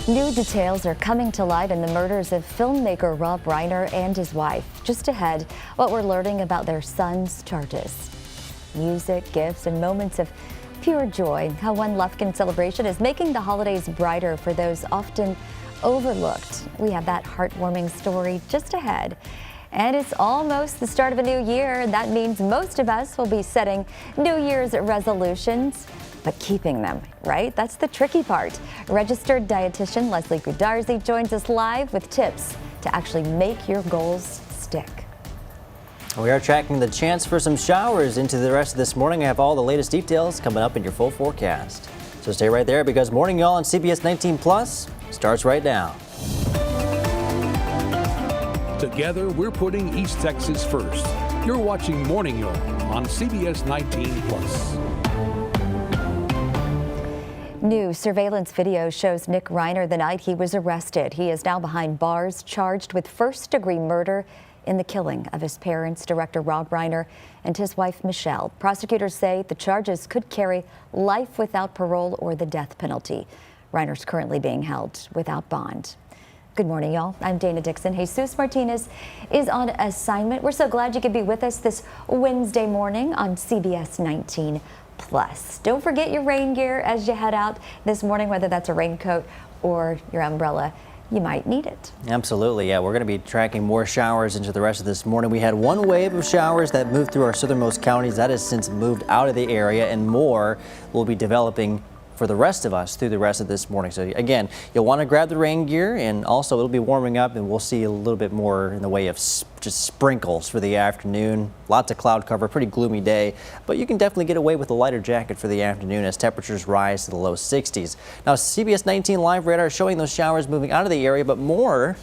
New details are coming to light in the murders of filmmaker Rob Reiner and his wife. Just ahead, what we're learning about their son's charges. Music, gifts, and moments of pure joy. How one Lufkin celebration is making the holidays brighter for those often overlooked. We have that heartwarming story just ahead. And it's almost the start of a new year. That means most of us will be setting New Year's resolutions, but keeping them, right? That's the tricky part. Registered dietitian Leslie Gudarzi joins us live with tips to actually make your goals stick. We are tracking the chance for some showers into the rest of this morning. I have all the latest details coming up in your full forecast. So stay right there because Morning Y'all on CBS 19 Plus starts right now. Together, we're putting East Texas first. You're watching Morning Y'all on CBS 19 Plus. New surveillance video shows Nick Reiner the night he was arrested. He is now behind bars, charged with first-degree murder in the killing of his parents, director Rob Reiner and his wife Michelle. Prosecutors say the charges could carry life without parole or the death penalty. Reiner's currently being held without bond. Good morning, y'all. I'm Dana Dixon. Jesus Martinez is on assignment. We're so glad you could be with us this Wednesday morning on CBS 19 Plus. Don't forget your rain gear as you head out this morning, whether that's a raincoat or your umbrella. You might need it. Absolutely, yeah. We're going to be tracking more showers into the rest of this morning. We had one wave of showers that moved through our southernmost counties. That has since moved out of the area, and more will be developing for the rest of us through the rest of this morning. So again, you'll want to grab the rain gear, and also it'll be warming up, and we'll see a little bit more in the way of just sprinkles for the afternoon. Lots of cloud cover, pretty gloomy day, but you can definitely get away with a lighter jacket for the afternoon as temperatures rise to the low 60s. Now, CBS 19 live radar is showing those showers moving out of the area, but more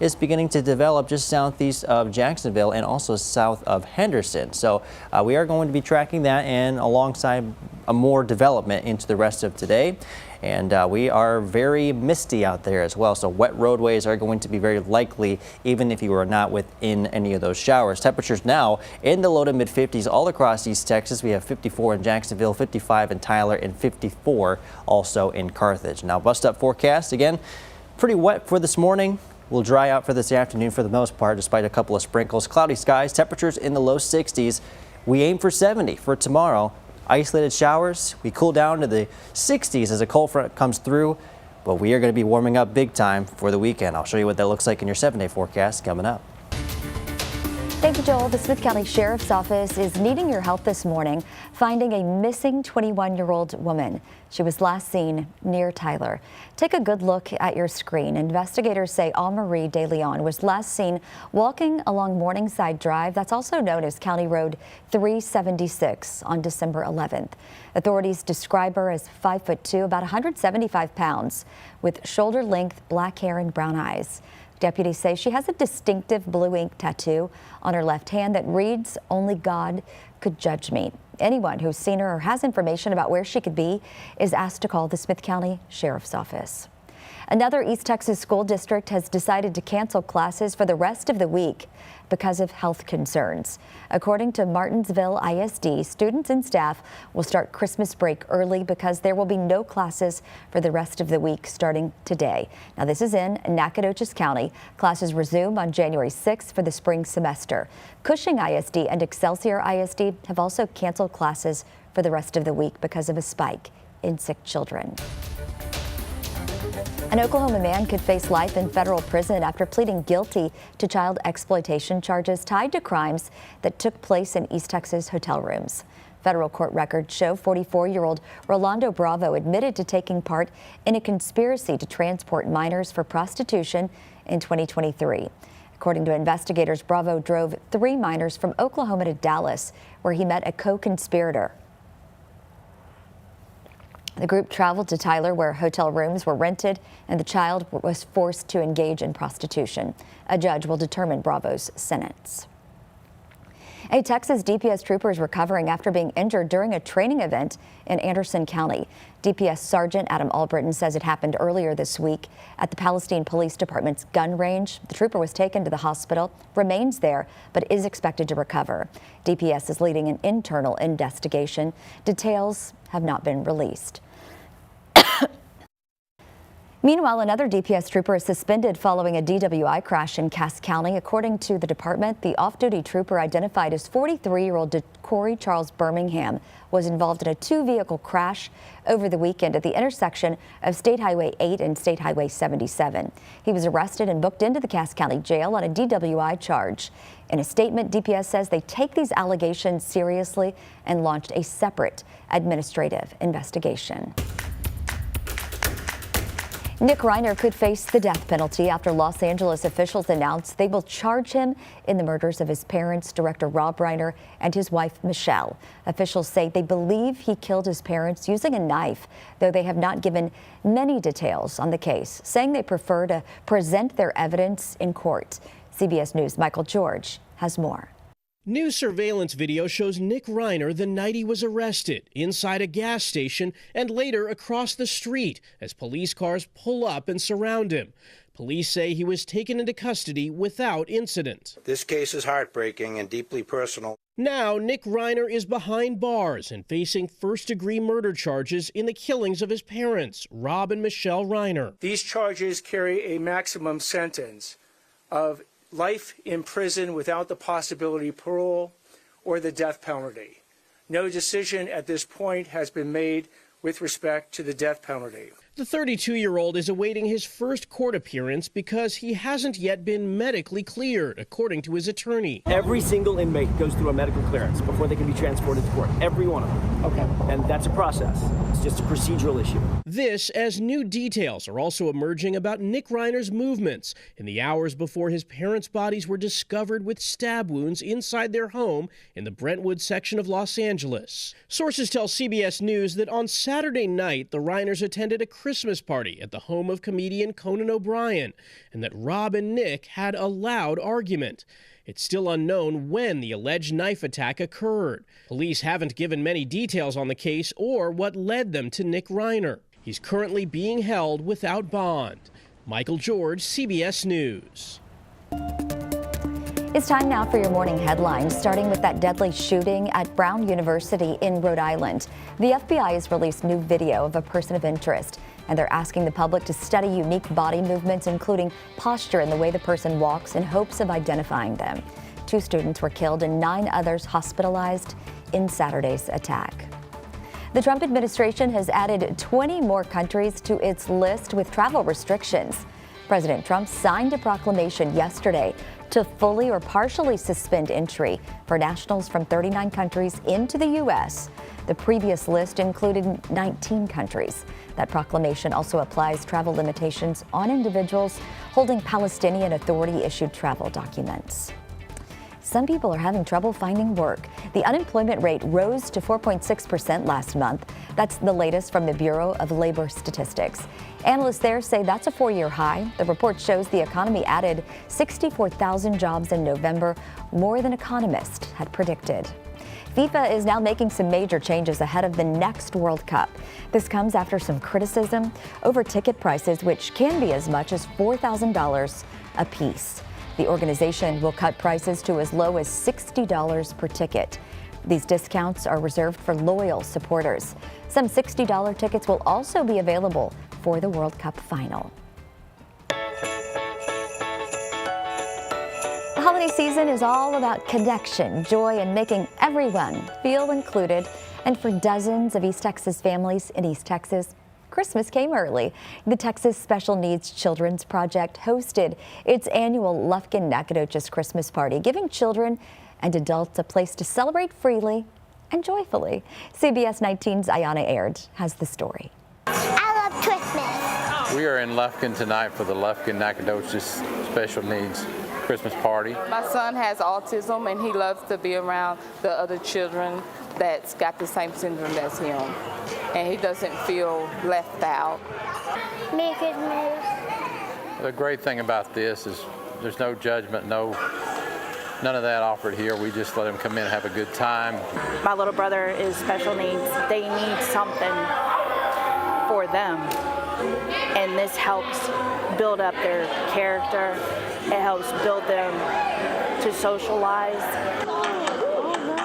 is beginning to develop just southeast of Jacksonville and also south of Henderson. So we are going to be tracking that and alongside more development into the rest of today. And we are very misty out there as well. So wet roadways are going to be very likely even if you are not within any of those showers. Temperatures now in the low to mid 50s all across East Texas. We have 54 in Jacksonville, 55 in Tyler, and 54 also in Carthage. Now bust up forecast again, pretty wet for this morning. Will dry out for this afternoon for the most part, despite a couple of sprinkles. Cloudy skies, temperatures in the low 60s. We aim for 70 for tomorrow. Isolated showers. We cool down to the 60s as a cold front comes through, but we are going to be warming up big time for the weekend. I'll show you what that looks like in your 7-day forecast coming up. Thank you, Joel. The Smith County Sheriff's Office is needing your help this morning, finding a missing 21-year-old woman. She was last seen near Tyler. Take a good look at your screen. Investigators say Marie De Leon was last seen walking along Morningside Drive. That's also known as County Road 376 on December 11th. Authorities describe her as 5'2", about 175 pounds, with shoulder-length black hair and brown eyes. Deputies say she has a distinctive blue ink tattoo on her left hand that reads, "Only God could judge me." Anyone who's seen her or has information about where she could be is asked to call the Smith County Sheriff's Office. Another East Texas school district has decided to cancel classes for the rest of the week because of health concerns. According to Martinsville ISD, students and staff will start Christmas break early because there will be no classes for the rest of the week starting today. Now, this is in Nacogdoches County. Classes resume on January 6th for the spring semester. Cushing ISD and Excelsior ISD have also canceled classes for the rest of the week because of a spike in sick children. An Oklahoma man could face life in federal prison after pleading guilty to child exploitation charges tied to crimes that took place in East Texas hotel rooms. Federal court records show 44-year-old Rolando Bravo admitted to taking part in a conspiracy to transport minors for prostitution in 2023. According to investigators, Bravo drove 3 minors from Oklahoma to Dallas, where he met a co-conspirator. The group traveled to Tyler, where hotel rooms were rented, and the child was forced to engage in prostitution. A judge will determine Bravo's sentence. A Texas DPS trooper is recovering after being injured during a training event in Anderson County. DPS Sergeant Adam Albritton says it happened earlier this week at the Palestine Police Department's gun range. The trooper was taken to the hospital, remains there, but is expected to recover. DPS is leading an internal investigation. Details have not been released. Meanwhile, another DPS trooper is suspended following a DWI crash in Cass County. According to the department, the off-duty trooper identified as 43-year-old Corey Charles Birmingham was involved in a two-vehicle crash over the weekend at the intersection of State Highway 8 and State Highway 77. He was arrested and booked into the Cass County Jail on a DWI charge. In a statement, DPS says they take these allegations seriously and launched a separate administrative investigation. Nick Reiner could face the death penalty after Los Angeles officials announced they will charge him in the murders of his parents, director Rob Reiner, and his wife, Michelle. Officials say they believe he killed his parents using a knife, though they have not given many details on the case, saying they prefer to present their evidence in court. CBS News' Michael George has more. New surveillance video shows Nick Reiner the night he was arrested inside a gas station and later across the street as police cars pull up and surround him. Police say he was taken into custody without incident. This case is heartbreaking and deeply personal. Now, Nick Reiner is behind bars and facing first-degree murder charges in the killings of his parents, Rob and Michelle Reiner. These charges carry a maximum sentence of life in prison without the possibility of parole or the death penalty. No decision at this point has been made with respect to the death penalty. The 32-year-old is awaiting his first court appearance because he hasn't yet been medically cleared, according to his attorney. Every single inmate goes through a medical clearance before they can be transported to court. Every one of them. Okay. And that's a process. It's just a procedural issue. This as new details are also emerging about Nick Reiner's movements in the hours before his parents' bodies were discovered with stab wounds inside their home in the Brentwood section of Los Angeles. Sources tell CBS News that on Saturday night, the Reiners attended a Christmas party at the home of comedian Conan O'Brien, and that Rob and Nick had a loud argument. It's still unknown when the alleged knife attack occurred. Police haven't given many details on the case or what led them to Nick Reiner. He's currently being held without bond. Michael George, CBS News. It's time now for your morning headlines, starting with that deadly shooting at Brown University in Rhode Island. The FBI has released new video of a person of interest, and they're asking the public to study unique body movements, including posture and the way the person walks, in hopes of identifying them. 2 students were killed and 9 others hospitalized in Saturday's attack. The Trump administration has added 20 more countries to its list with travel restrictions. President Trump signed a proclamation yesterday to fully or partially suspend entry for nationals from 39 countries into the U.S. The previous list included 19 countries. That proclamation also applies travel limitations on individuals holding Palestinian Authority-issued travel documents. Some people are having trouble finding work. The unemployment rate rose to 4.6% last month. That's the latest from the Bureau of Labor Statistics. Analysts there say that's a 4-year high. The report shows the economy added 64,000 jobs in November, more than economists had predicted. FIFA is now making some major changes ahead of the next World Cup. This comes after some criticism over ticket prices, which can be as much as $4,000 a piece. The organization will cut prices to as low as $60 per ticket. These discounts are reserved for loyal supporters. Some $60 tickets will also be available for the World Cup final. The holiday season is all about connection, joy, and making everyone feel included. And for dozens of East Texas families in East Texas, Christmas came early. The Texas Special Needs Children's Project hosted its annual Lufkin-Nacogdoches Christmas party, giving children and adults a place to celebrate freely and joyfully. CBS19's Ayana Aird has the story. I love Christmas. We are in Lufkin tonight for the Lufkin-Nacogdoches Special Needs Christmas party. My son has autism and he loves to be around the other children that's got the same syndrome as him. And he doesn't feel left out. Merry Christmas. The great thing about this is there's no judgment, none of that offered here. We just let them come in and have a good time. My little brother is special needs. They need something for them. And this helps build up their character. It helps build them to socialize.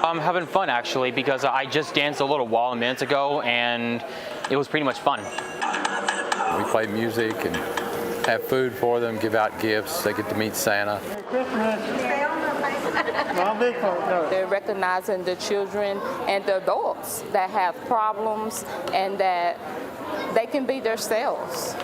I'm having fun actually because I just danced a little while a minute ago and it was pretty much fun. We play music and have food for them, give out gifts. They get to meet Santa. They're recognizing the children and the adults that have problems and that they can be themselves.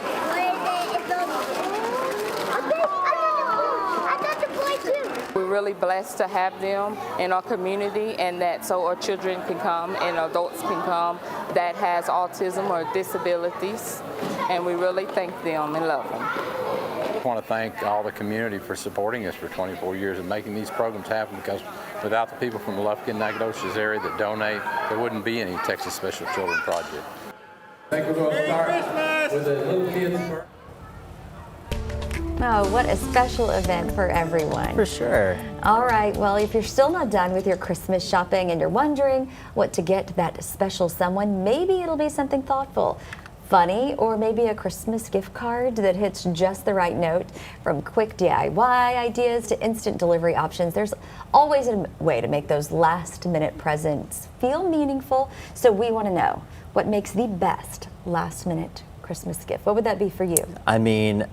We're really blessed to have them in our community, and that so our children can come and adults can come that has autism or disabilities, and we really thank them and love them. I want to thank all the community for supporting us for 24 years and making these programs happen, because without the people from the Lufkin, Nacogdoches area that donate, there wouldn't be any Texas Special Children Project. I think we're going to start with the little kids first. Oh, what a special event for everyone. For sure. All right, well, if you're still not done with your Christmas shopping and you're wondering what to get that special someone, maybe it'll be something thoughtful, funny, or maybe a Christmas gift card that hits just the right note. From quick DIY ideas to instant delivery options, there's always a way to make those last-minute presents feel meaningful. So we want to know, what makes the best last-minute Christmas gift? What would that be for you? I mean,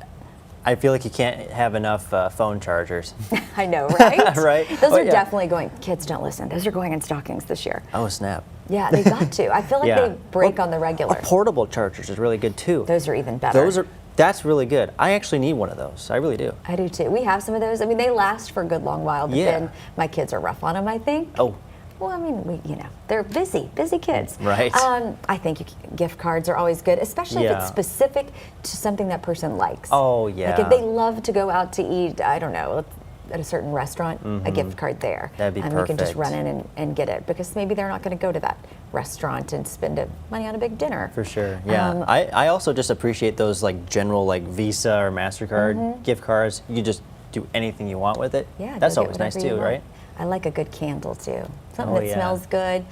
I feel like you can't have enough phone chargers. I know, right? Right? Those are definitely going, kids don't listen, those are going in stockings this year. Oh, snap. Yeah, they got to. I feel like they break on the regular. Portable chargers is really good too. Those are even better. That's really good. I actually need one of those. I really do. I do too. We have some of those. I mean, they last for a good long while, but then my kids are rough on them, I think. Oh. Well, I mean, they're busy kids. Right. I think gift cards are always good, especially if it's specific to something that person likes. Oh, yeah. Like if they love to go out to eat, I don't know, at a certain restaurant, a gift card there. That'd be perfect. And we can just run in and get it, because maybe they're not going to go to that restaurant and spend money on a big dinner. For sure, yeah. I also just appreciate those like general like Visa or MasterCard gift cards. You just do anything you want with it. Yeah, that's always nice too, right? I like a good candle too. Something that smells good,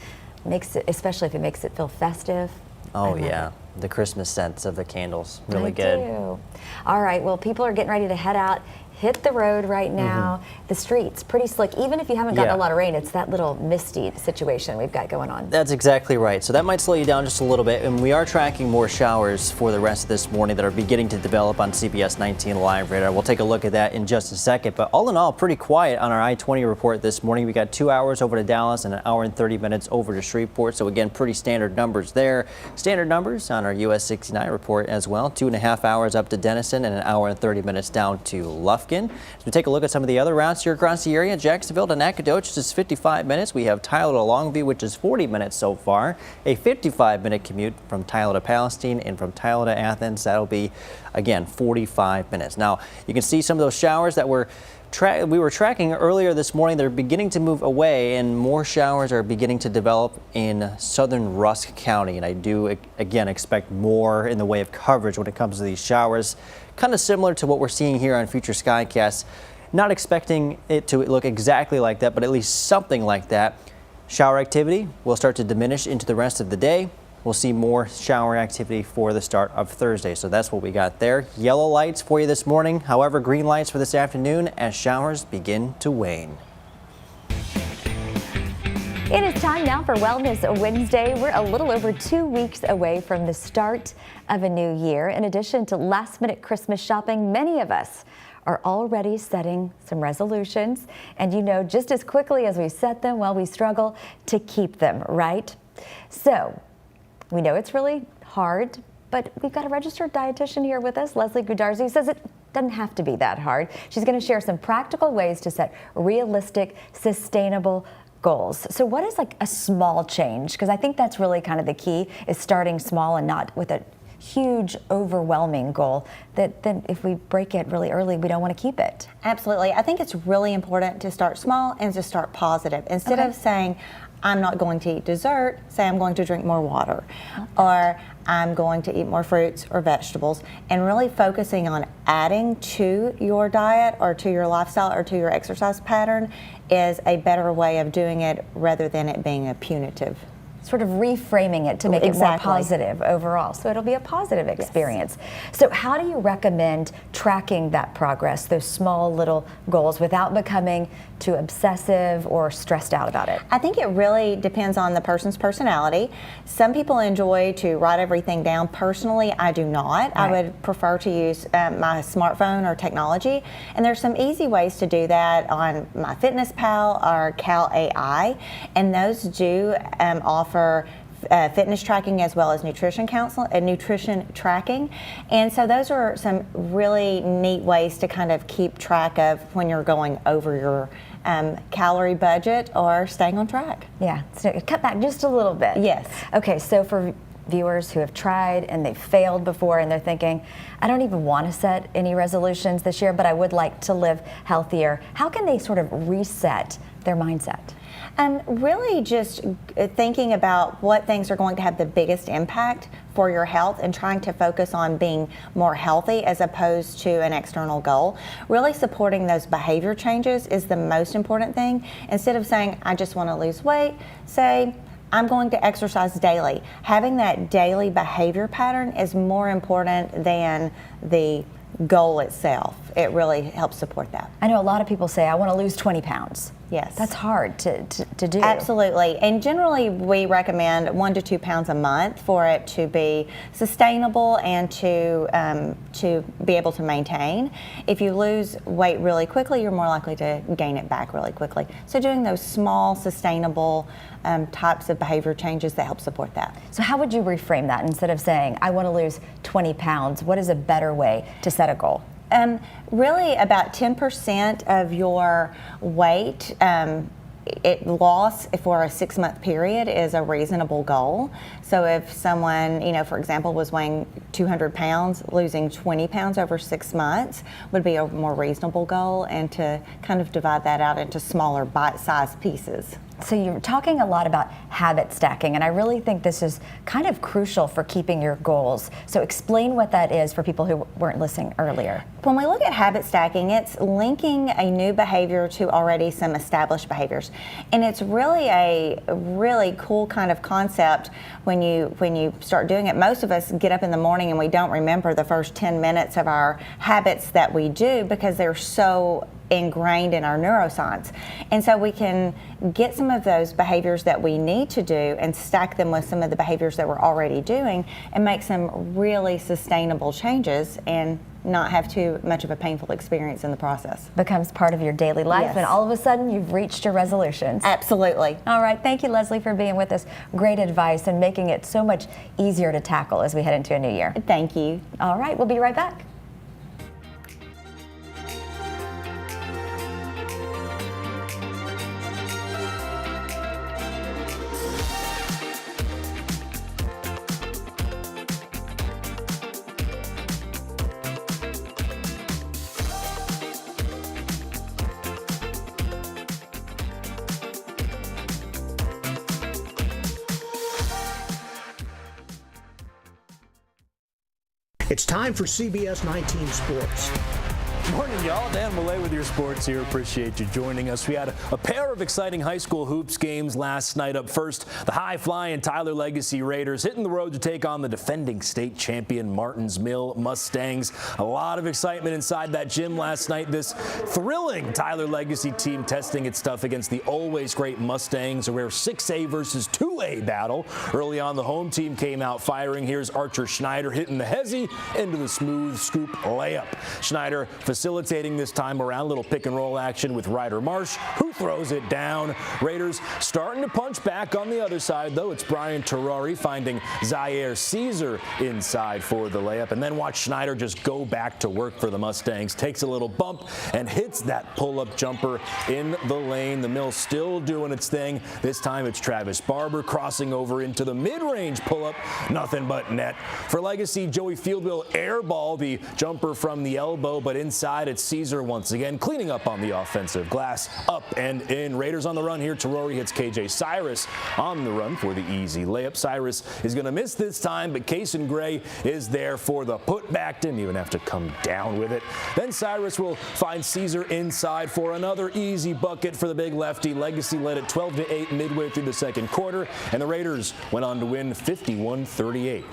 makes it, especially if it makes it feel festive. Oh yeah, the Christmas scents of the candles, really good. Do. All right, well, people are getting ready to head out. Hit the road right now. The streets pretty slick. Even if you haven't gotten a lot of rain, it's that little misty situation we've got going on. That's exactly right. So that might slow you down just a little bit, and we are tracking more showers for the rest of this morning that are beginning to develop on CBS19 live radar. We'll take a look at that in just a second, but all in all, pretty quiet on our I-20 report this morning. We got 2 hours over to Dallas and an hour and 30 minutes over to Shreveport. So again, pretty standard numbers there. Standard numbers on our US 69 report as well. 2.5 hours up to Denison and an hour and 30 minutes down to Lufkin. As we take a look at some of the other routes here across the area, Jacksonville to Nacogdoches is 55 minutes. We have Tyler to Longview, which is 40 minutes so far. A 55-minute commute from Tyler to Palestine, and from Tyler to Athens, that'll be, again, 45 minutes. Now, you can see some of those showers that we were tracking earlier this morning. They're beginning to move away, and more showers are beginning to develop in southern Rusk County. And I do, again, expect more in the way of coverage when it comes to these showers. Kind of similar to what we're seeing here on future Skycasts. Not expecting it to look exactly like that, but at least something like that. Shower activity will start to diminish into the rest of the day. We'll see more shower activity for the start of Thursday. So that's what we got there. Yellow lights for you this morning. However, green lights for this afternoon as showers begin to wane. It is time now for Wellness Wednesday. We're a little over 2 weeks away from the start of a new year. In addition to last-minute Christmas shopping, many of us are already setting some resolutions. And you know, just as quickly as we set them, well, we struggle to keep them, right? So we know it's really hard, but we've got a registered dietitian here with us, Leslie Gudarzi, who says it doesn't have to be that hard. She's going to share some practical ways to set realistic, sustainable goals. So what is like a small change? Because I think that's really kind of the key, is starting small and not with a huge, overwhelming goal that then if we break it really early, we don't want to keep it. Absolutely. I think it's really important to start small and to start positive. Instead of saying, I'm not going to eat dessert, say I'm going to drink more water, or I'm going to eat more fruits or vegetables, and really focusing on adding to your diet or to your lifestyle or to your exercise pattern is a better way of doing it rather than it being a punitive sort of reframing it to make it more positive overall. So it'll be a positive experience. So how do you recommend tracking that progress, those small little goals, without becoming too obsessive or stressed out about it? I think it really depends on the person's personality. Some people enjoy to write everything down. Personally, I do not. I would prefer to use my smartphone or technology. And there's some easy ways to do that on MyFitnessPal or Cal AI. And those do offer fitness tracking as well as nutrition counseling and nutrition tracking. And so those are some really neat ways to kind of keep track of when you're going over your calorie budget or staying on track. Yeah, so cut back just a little bit. Yes. Okay, so for viewers who have tried and they've failed before and they're thinking, I don't even want to set any resolutions this year, but I would like to live healthier, how can they sort of reset their mindset? Really just thinking about what things are going to have the biggest impact for your health and trying to focus on being more healthy as opposed to an external goal. Really supporting those behavior changes is the most important thing. Instead of saying, I just want to lose weight, say, I'm going to exercise daily. Having that daily behavior pattern is more important than the goal itself. It really helps support that. I know a lot of people say, I want to lose 20 pounds. Yes. That's hard to do. Absolutely. And generally we recommend 1 to 2 pounds a month for it to be sustainable and to be able to maintain. If you lose weight really quickly, you're more likely to gain it back really quickly. So doing those small, sustainable types of behavior changes that help support that. So how would you reframe that? Instead of saying, I want to lose 20 pounds, what is a better way to set a goal? Really about 10% of your weight loss for a 6-month period is a reasonable goal. So if someone, for example, was weighing 200 pounds, losing 20 pounds over 6 months would be a more reasonable goal, and to kind of divide that out into smaller bite-sized pieces. So you're talking a lot about habit stacking, and I really think this is kind of crucial for keeping your goals. So explain what that is for people who weren't listening earlier. When we look at habit stacking, it's linking a new behavior to already some established behaviors. And it's really a really cool kind of concept when you start doing it. Most of us get up in the morning and we don't remember the first 10 minutes of our habits that we do because they're so ingrained in our neuroscience. And so we can get some of those behaviors that we need to do and stack them with some of the behaviors that we're already doing and make some really sustainable changes and not have too much of a painful experience in the process. Becomes part of your daily life, and all of a sudden you've reached your resolutions. Absolutely. All right, thank you, Leslie, for being with us. Great advice and making it so much easier to tackle as we head into a new year. Thank you. All right, we'll be right back. It's time for CBS19 Sports. Morning, y'all. Dan Millay with your sports here. Appreciate you joining us. We had a pair of exciting high school hoops games last night. Up first, the high-flying Tyler Legacy Raiders hitting the road to take on the defending state champion Martins Mill Mustangs. A lot of excitement inside that gym last night. This thrilling Tyler Legacy team testing its stuff against the always great Mustangs, a rare 6A versus 2A battle. Early on, the home team came out firing. Here's Archer Schneider hitting the hezzy into the smooth scoop layup. Schneider facilitating this time around, little pick and roll action with Ryder Marsh, who throws it down. Raiders starting to punch back on the other side, though. It's Brian Terrari finding Zaire Caesar inside for the layup. And then watch Schneider just go back to work for the Mustangs. Takes a little bump and hits that pull-up jumper in the lane. The Mill still doing its thing. This time it's Travis Barber crossing over into the mid-range pull-up. Nothing but net. For Legacy, Joey Fieldwell airball the jumper from the elbow, but inside it's Caesar once again cleaning up on the offensive glass. Up and in. Raiders on the run here. Terrori hits KJ Cyrus on the run for the easy layup. Cyrus is going to miss this time, but Kason Gray is there for the putback. Didn't even have to come down with it. Then Cyrus will find Caesar inside for another easy bucket for the big lefty. Legacy led at 12-8 midway through the second quarter. and the Raiders went on to win 51-38.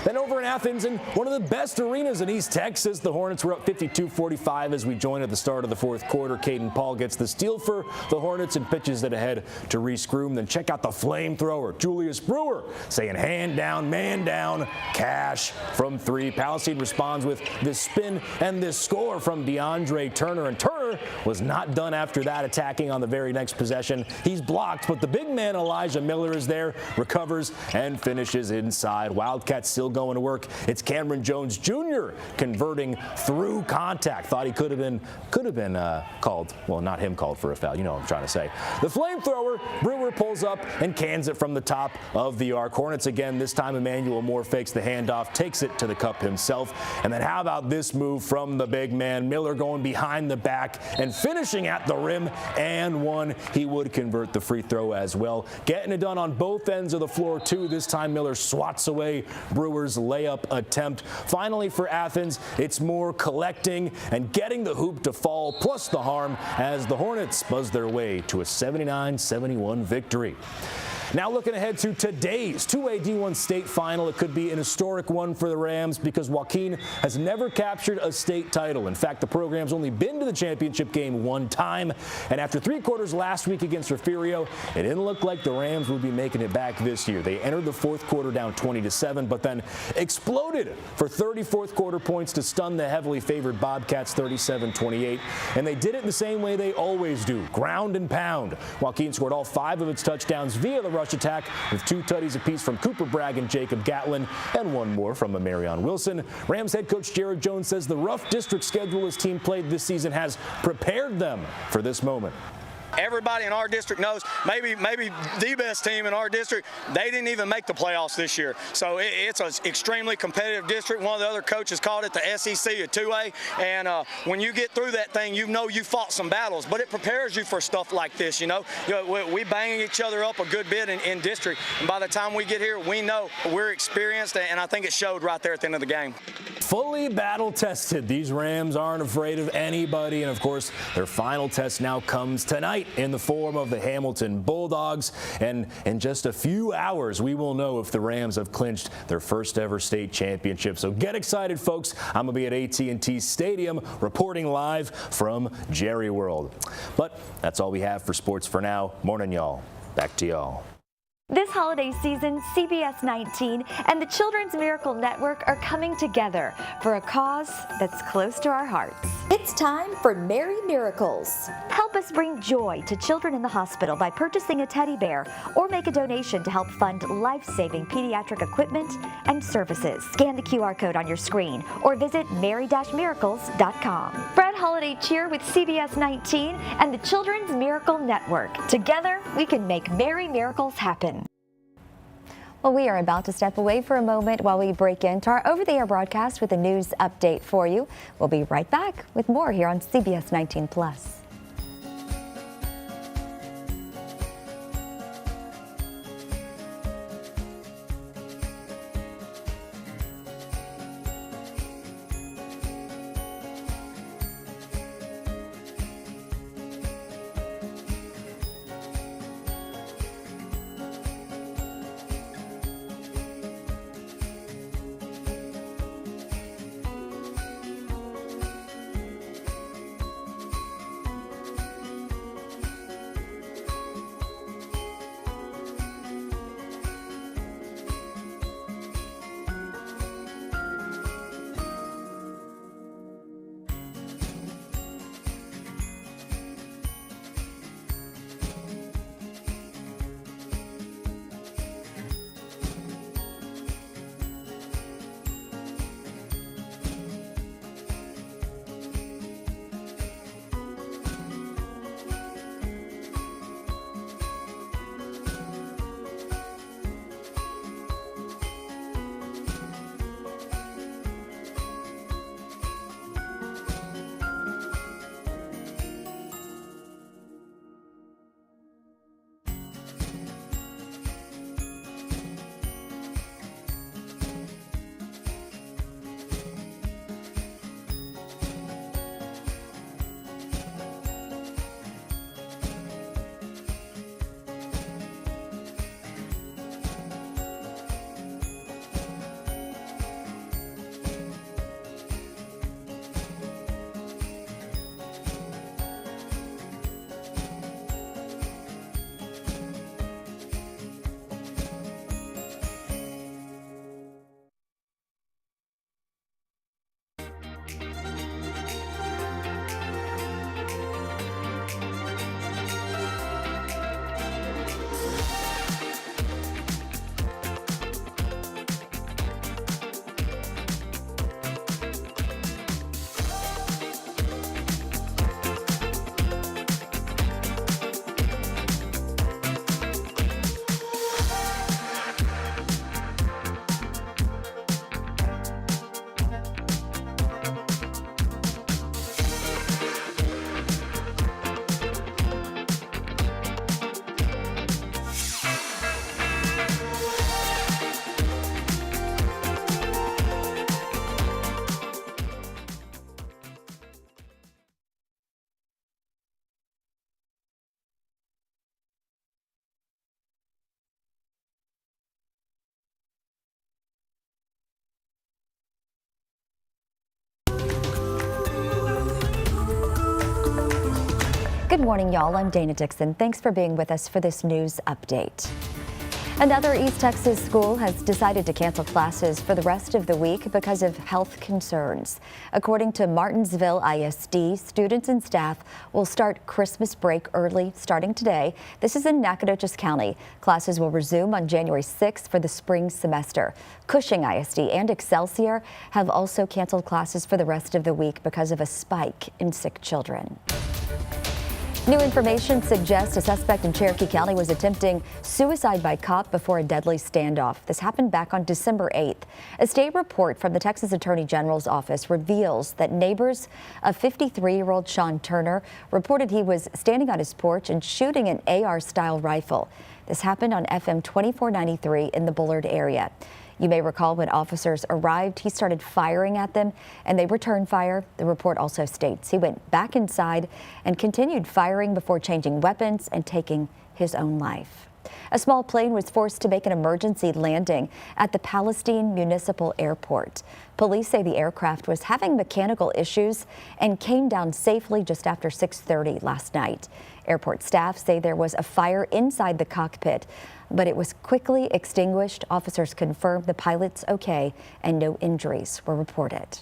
Then over in Athens, in one of the best arenas in East Texas, the Hornets were up 52-45 as we join at the start of the fourth quarter. Caden Paul gets the steal for the Hornets and pitches it ahead to Reese Groom. Then check out the flamethrower, Julius Brewer, saying hand down, man down, cash from three. Palisade responds with this spin and this score from DeAndre Turner. And Turner was not done after that, attacking on the very next possession. He's blocked, but the big man Elijah Miller is there, recovers, and finishes inside. Wildcats still going to work. It's Cameron Jones Jr. converting through contact. Thought he could have been called. Well, not him called for a foul. You know what I'm trying to say. The flamethrower, Brewer pulls up and cans it from the top of the arc. Hornets again. This time Emmanuel Moore fakes the handoff, takes it to the cup himself. And then how about this move from the big man? Miller going behind the back and finishing at the rim and one. He would convert the free throw as well. Getting it done on both ends of the floor too. This time Miller swats away Brewer's layup attempt. Finally for Athens, it's more collecting and getting the hoop to fall plus the harm as the Hornets buzz their way to a 79-71 victory. Now looking ahead to today's 2A D1 state final. It could be an historic one for the Rams because Joaquin has never captured a state title. In fact, the program's only been to the championship game one time. And after three quarters last week against Refugio, it didn't look like the Rams would be making it back this year. They entered the fourth quarter down 20-7, but then exploded for 30 fourth quarter points to stun the heavily favored Bobcats 37-28. And they did it the same way they always do, ground and pound. Joaquin scored all 5 of its touchdowns via the rush attack with 2 tutties apiece from Cooper Bragg and Jacob Gatlin and one more from Amarion Wilson. Rams head coach Jared Jones says the rough district schedule his team played this season has prepared them for this moment. Everybody in our district knows, maybe the best team in our district, they didn't even make the playoffs this year. So it's an extremely competitive district. One of the other coaches called it the SEC, a 2A. And when you get through that thing, you know you fought some battles, but it prepares you for stuff like this, you know. We bang each other up a good bit in district. And by the time we get here, we know we're experienced, and I think it showed right there at the end of the game. Fully battle tested. These Rams aren't afraid of anybody. And of course, their final test now comes tonight in the form of the Hamilton Bulldogs. And in just a few hours, we will know if the Rams have clinched their first ever state championship. So get excited, folks. I'm going to be at AT&T Stadium reporting live from Jerry World. But that's all we have for sports for now. Morning, y'all. Back to y'all. This holiday season, CBS19 and the Children's Miracle Network are coming together for a cause that's close to our hearts. It's time for Merry Miracles. Help us bring joy to children in the hospital by purchasing a teddy bear or make a donation to help fund life-saving pediatric equipment and services. Scan the QR code on your screen or visit merry-miracles.com. Spread holiday cheer with CBS19 and the Children's Miracle Network. Together, we can make Merry Miracles happen. Well, we are about to step away for a moment while we break into our over-the-air broadcast with a news update for you. We'll be right back with more here on CBS 19 Plus. Good morning, y'all. I'm Dana Dixon. Thanks for being with us for this news update. Another East Texas school has decided to cancel classes for the rest of the week because of health concerns. According to Martinsville ISD, students and staff will start Christmas break early starting today. This is in Nacogdoches County. Classes will resume on January 6th for the spring semester. Cushing ISD and Excelsior have also canceled classes for the rest of the week because of a spike in sick children. New information suggests a suspect in Cherokee County was attempting suicide by cop before a deadly standoff. This happened back on December 8th. A state report from the Texas Attorney General's office reveals that neighbors of 53-year-old Sean Turner reported he was standing on his porch and shooting an AR-style rifle. This happened on FM 2493 in the Bullard area. You may recall when officers arrived, he started firing at them and they returned fire. The report also states he went back inside and continued firing before changing weapons and taking his own life. A small plane was forced to make an emergency landing at the Palestine Municipal Airport. Police say the aircraft was having mechanical issues and came down safely just after 6:30 last night. Airport staff say there was a fire inside the cockpit, but it was quickly extinguished. Officers confirmed the pilot's okay and no injuries were reported.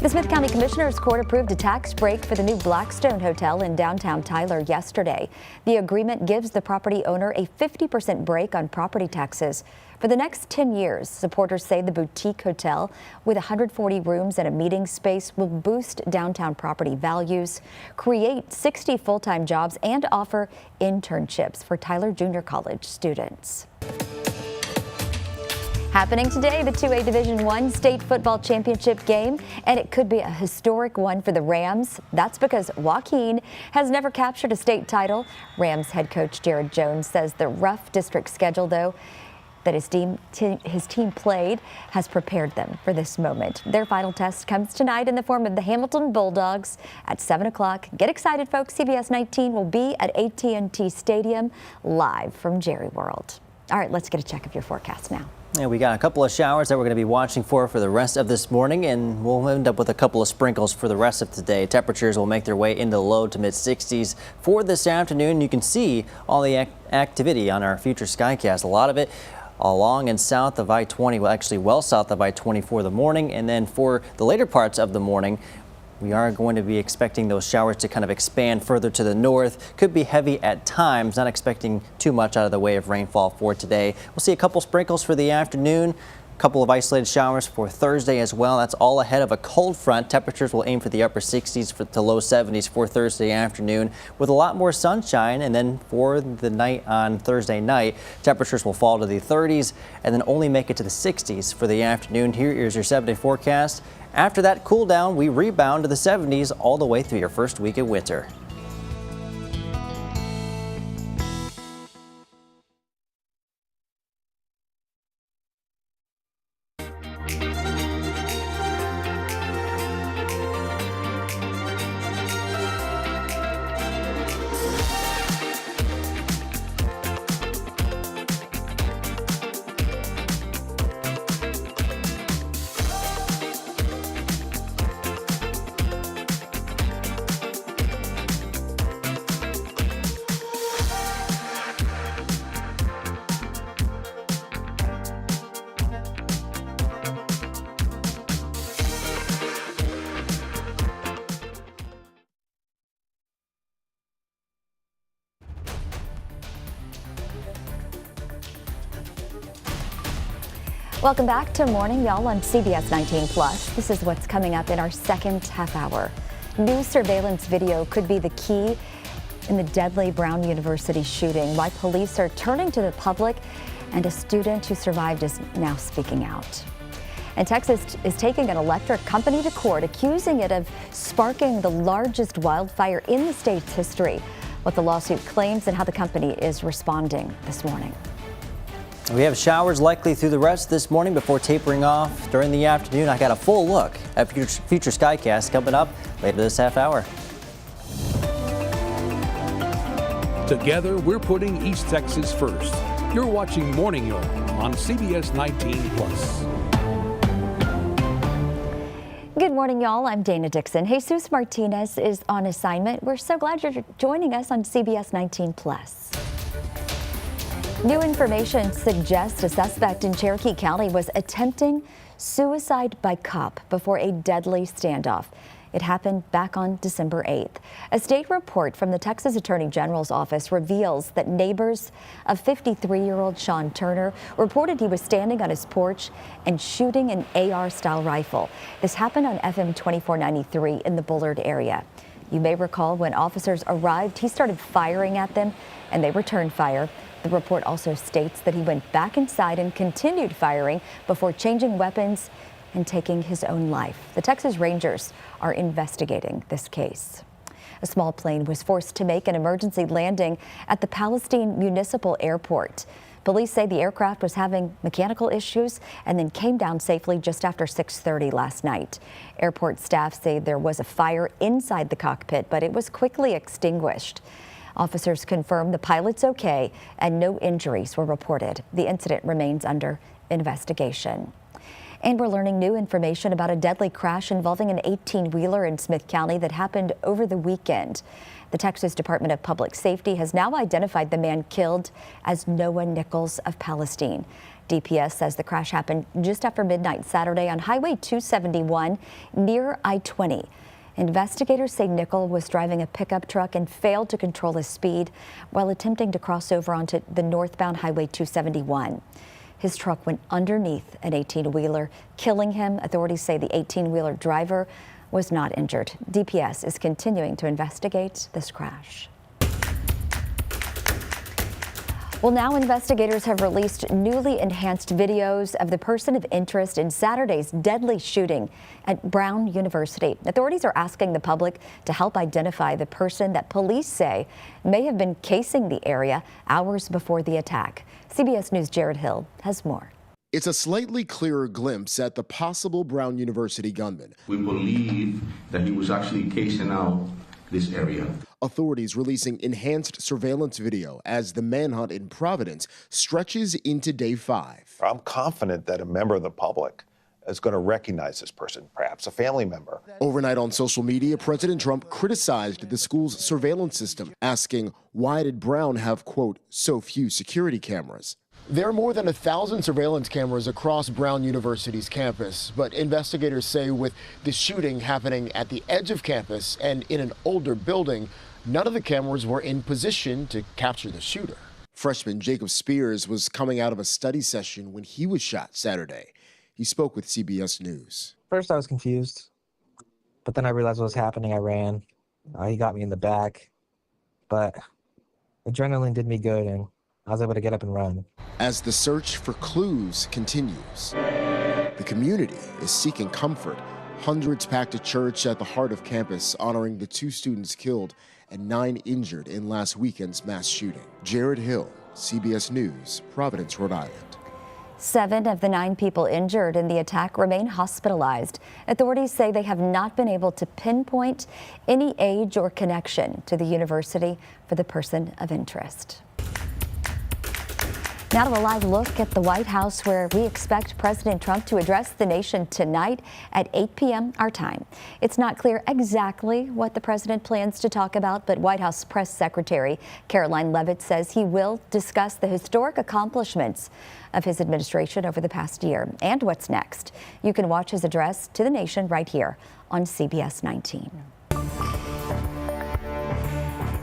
The Smith County Commissioner's Court approved a tax break for the new Blackstone Hotel in downtown Tyler yesterday. The agreement gives the property owner a 50% break on property taxes for the next 10 years. Supporters say the boutique hotel with 140 rooms and a meeting space will boost downtown property values, create 60 full-time jobs, and offer internships for Tyler Junior College students. Happening today, the 2A Division I State Football Championship game, and it could be a historic one for the Rams. That's because Joaquin has never captured a state title. Rams head coach Jared Jones says the rough district schedule, though, that his team played has prepared them for this moment. Their final test comes tonight in the form of the Hamilton Bulldogs at 7 o'clock. Get excited, folks. CBS 19 will be at AT&T Stadium live from Jerry World. All right, let's get a check of your forecast now. And we got a couple of showers that we're going to be watching for the rest of this morning, and we'll end up with a couple of sprinkles for the rest of today. Temperatures will make their way into the low to mid 60s for this afternoon. You can see all the activity on our future Skycast. A lot of it along and south of I-20, well, actually well south of I-20 for the morning, and then for the later parts of the morning, we are going to be expecting those showers to kind of expand further to the north. Could be heavy at times, not expecting too much out of the way of rainfall for today. We'll see a couple sprinkles for the afternoon. A couple of isolated showers for Thursday as well. That's all ahead of a cold front. Temperatures will aim for the upper 60s to low 70s for Thursday afternoon with a lot more sunshine. And then for the night on Thursday night, temperatures will fall to the 30s and then only make it to the 60s for the afternoon. Here is your 7-day forecast. After that cool down, we rebound to the 70s all the way through your first week of winter. Welcome back to Morning Y'all on CBS 19 Plus. This is what's coming up in our second half hour. New surveillance video could be the key in the deadly Brown University shooting. Why police are turning to the public, and a student who survived is now speaking out. And Texas is taking an electric company to court, accusing it of sparking the largest wildfire in the state's history. What the lawsuit claims and how the company is responding this morning. We have showers likely through the rest this morning before tapering off during the afternoon. I got a full look at future Skycast coming up later this half hour. Together, we're putting East Texas first. You're watching Morning Y'all on CBS 19 Plus. Good morning, y'all. I'm Dana Dixon. Jesus Martinez is on assignment. We're so glad you're joining us on CBS 19 Plus. New information suggests a suspect in Cherokee County was attempting suicide by cop before a deadly standoff. It happened back on December 8th. A state report from the Texas Attorney General's office reveals that neighbors of 53-year-old Sean Turner reported he was standing on his porch and shooting an AR-style rifle. This happened on FM 2493 in the Bullard area. You may recall when officers arrived, he started firing at them and they returned fire. The report also states that he went back inside and continued firing before changing weapons and taking his own life. The Texas Rangers are investigating this case. A small plane was forced to make an emergency landing at the Palestine Municipal Airport. Police say the aircraft was having mechanical issues and then came down safely just after 6:30 last night. Airport staff say there was a fire inside the cockpit, but it was quickly extinguished. Officers confirmed the pilot's okay and no injuries were reported. The incident remains under investigation. And we're learning new information about a deadly crash involving an 18-wheeler in Smith County that happened over the weekend. The Texas Department of Public Safety has now identified the man killed as Noah Nichols of Palestine. DPS says the crash happened just after midnight Saturday on Highway 271 near I-20. Investigators say Nichols was driving a pickup truck and failed to control his speed while attempting to cross over onto the northbound Highway 271. His truck went underneath an 18-wheeler, killing him. Authorities say the 18-wheeler driver was not injured. DPS is continuing to investigate this crash. Well, now investigators have released newly enhanced videos of the person of interest in Saturday's deadly shooting at Brown University. Authorities are asking the public to help identify the person that police say may have been casing the area hours before the attack. CBS News' Jared Hill has more. It's a slightly clearer glimpse at the possible Brown University gunman. We believe that he was actually casing out this area. Authorities releasing enhanced surveillance video as the manhunt in Providence stretches into day 5. I'm confident that a member of the public is going to recognize this person, perhaps a family member. Overnight on social media, President Trump criticized the school's surveillance system, asking why did Brown have, quote, so few security cameras? There are more than 1,000 surveillance cameras across Brown University's campus, but investigators say with the shooting happening at the edge of campus and in an older building, none of the cameras were in position to capture the shooter. Freshman Jacob Spears was coming out of a study session when he was shot Saturday. He spoke with CBS News. First, I was confused, but then I realized what was happening. I ran. He got me in the back, but adrenaline did me good, and I was able to get up and run. As the search for clues continues, the community is seeking comfort. Hundreds packed a church at the heart of campus, honoring the 2 students killed and 9 injured in last weekend's mass shooting. Jared Hill, CBS News, Providence, Rhode Island. 7 of the 9 people injured in the attack remain hospitalized. Authorities say they have not been able to pinpoint any age or connection to the university for the person of interest. Now to a live look at the White House, where we expect President Trump to address the nation tonight at 8 p.m. our time. It's not clear exactly what the president plans to talk about, but White House Press Secretary Caroline Leavitt says he will discuss the historic accomplishments of his administration over the past year and what's next. You can watch his address to the nation right here on CBS 19.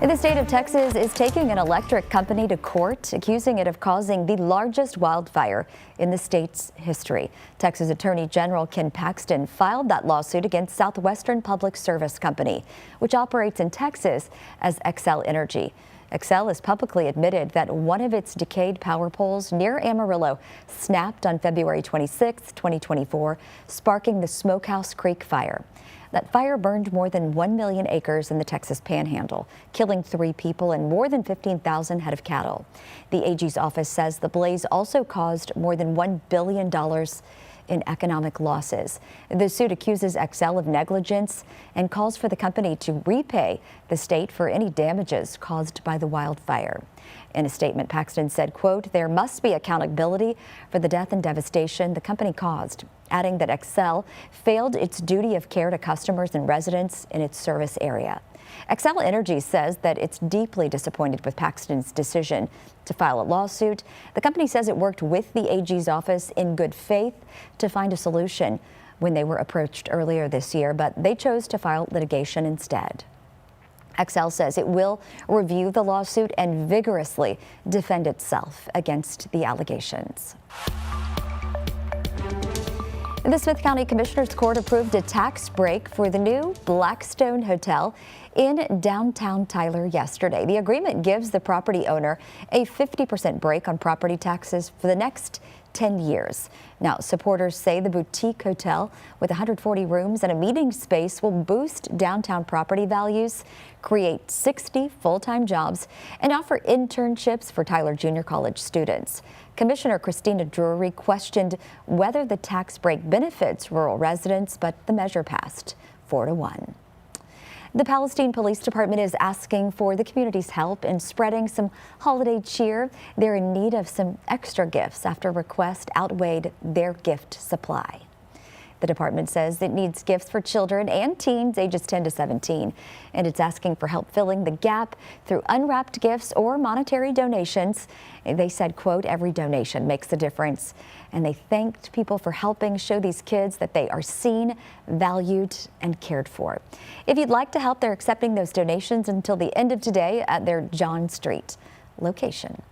The state of Texas is taking an electric company to court, accusing it of causing the largest wildfire in the state's history. Texas Attorney General Ken Paxton filed that lawsuit against Southwestern Public Service Company, which operates in Texas as Xcel Energy. Xcel has publicly admitted that one of its decayed power poles near Amarillo snapped on February 26, 2024, sparking the Smokehouse Creek fire. That fire burned more than 1 million acres in the Texas Panhandle, killing 3 people and more than 15,000 head of cattle. The AG's office says the blaze also caused more than $1 billion in economic losses. The suit accuses XL of negligence and calls for the company to repay the state for any damages caused by the wildfire. In a statement, Paxton said, quote, "There must be accountability for the death and devastation the company caused," adding that XL failed its duty of care to customers and residents in its service area. XL Energy says that it's deeply disappointed with Paxton's decision to file a lawsuit. The company says it worked with the AG's office in good faith to find a solution when they were approached earlier this year, but they chose to file litigation instead. XL says it will review the lawsuit and vigorously defend itself against the allegations. The Smith County Commissioner's Court approved a tax break for the new Blackstone Hotel in downtown Tyler yesterday. The agreement gives the property owner a 50% break on property taxes for the next 10 years. Now, supporters say the boutique hotel with 140 rooms and a meeting space will boost downtown property values, create 60 full-time jobs, and offer internships for Tyler Junior College students. Commissioner Christina Drury questioned whether the tax break benefits rural residents, but the measure passed 4-1. The Palestine Police Department is asking for the community's help in spreading some holiday cheer. They're in need of some extra gifts after requests outweighed their gift supply. The department says it needs gifts for children and teens ages 10 to 17, and it's asking for help filling the gap through unwrapped gifts or monetary donations. They said, quote, "Every donation makes a difference," and they thanked people for helping show these kids that they are seen, valued, and cared for. If you'd like to help, they're accepting those donations until the end of today at their John Street location.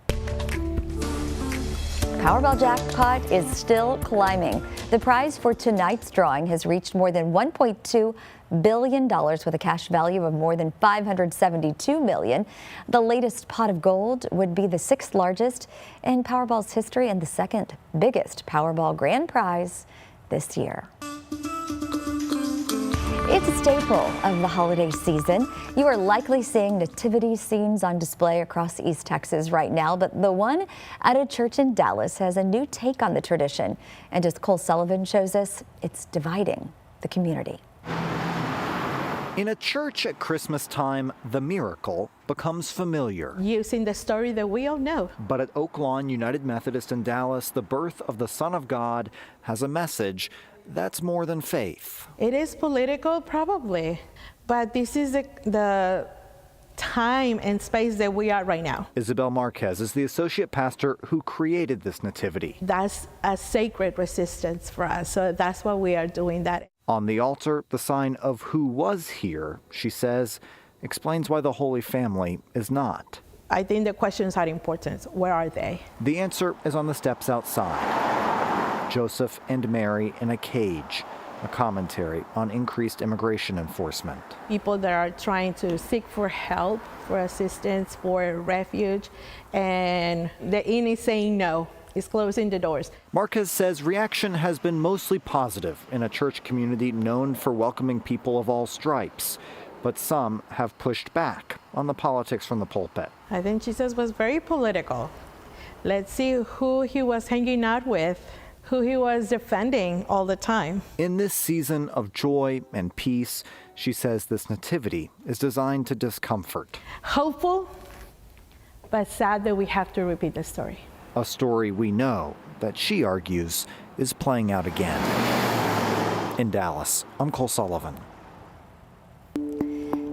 Powerball jackpot is still climbing. The prize for tonight's drawing has reached more than $1.2 billion with a cash value of more than $572 million. The latest pot of gold would be the 6th largest in Powerball's history and the 2nd biggest Powerball grand prize this year. It's a staple of the holiday season. You are likely seeing nativity scenes on display across East Texas right now, but the one at a church in Dallas has a new take on the tradition. And as Cole Sullivan shows us, it's dividing the community. In a church at Christmas time, the miracle becomes familiar. Using the story that we all know. But at Oak Lawn United Methodist in Dallas, the birth of the Son of God has a message that's more than faith. It is political, probably, but this is the time and space that we are right now. Isabel Marquez is the associate pastor who created this nativity. That's a sacred resistance for us, so that's why we are doing that. On the altar, the sign of who was here, she says, explains why the Holy Family is not. I think the questions are important. Where are they? The answer is on the steps outside. Joseph and Mary in a cage, a commentary on increased immigration enforcement. People that are trying to seek for help, for assistance, for refuge, and the inn is saying no. It's closing the doors. Marquez says reaction has been mostly positive in a church community known for welcoming people of all stripes, but some have pushed back on the politics from the pulpit. I think Jesus was very political. Let's see who he was hanging out with, who he was defending all the time. In this season of joy and peace, she says this nativity is designed to discomfort. Hopeful, but sad that we have to repeat the story. A story we know that she argues is playing out again. In Dallas, I'm Cole Sullivan.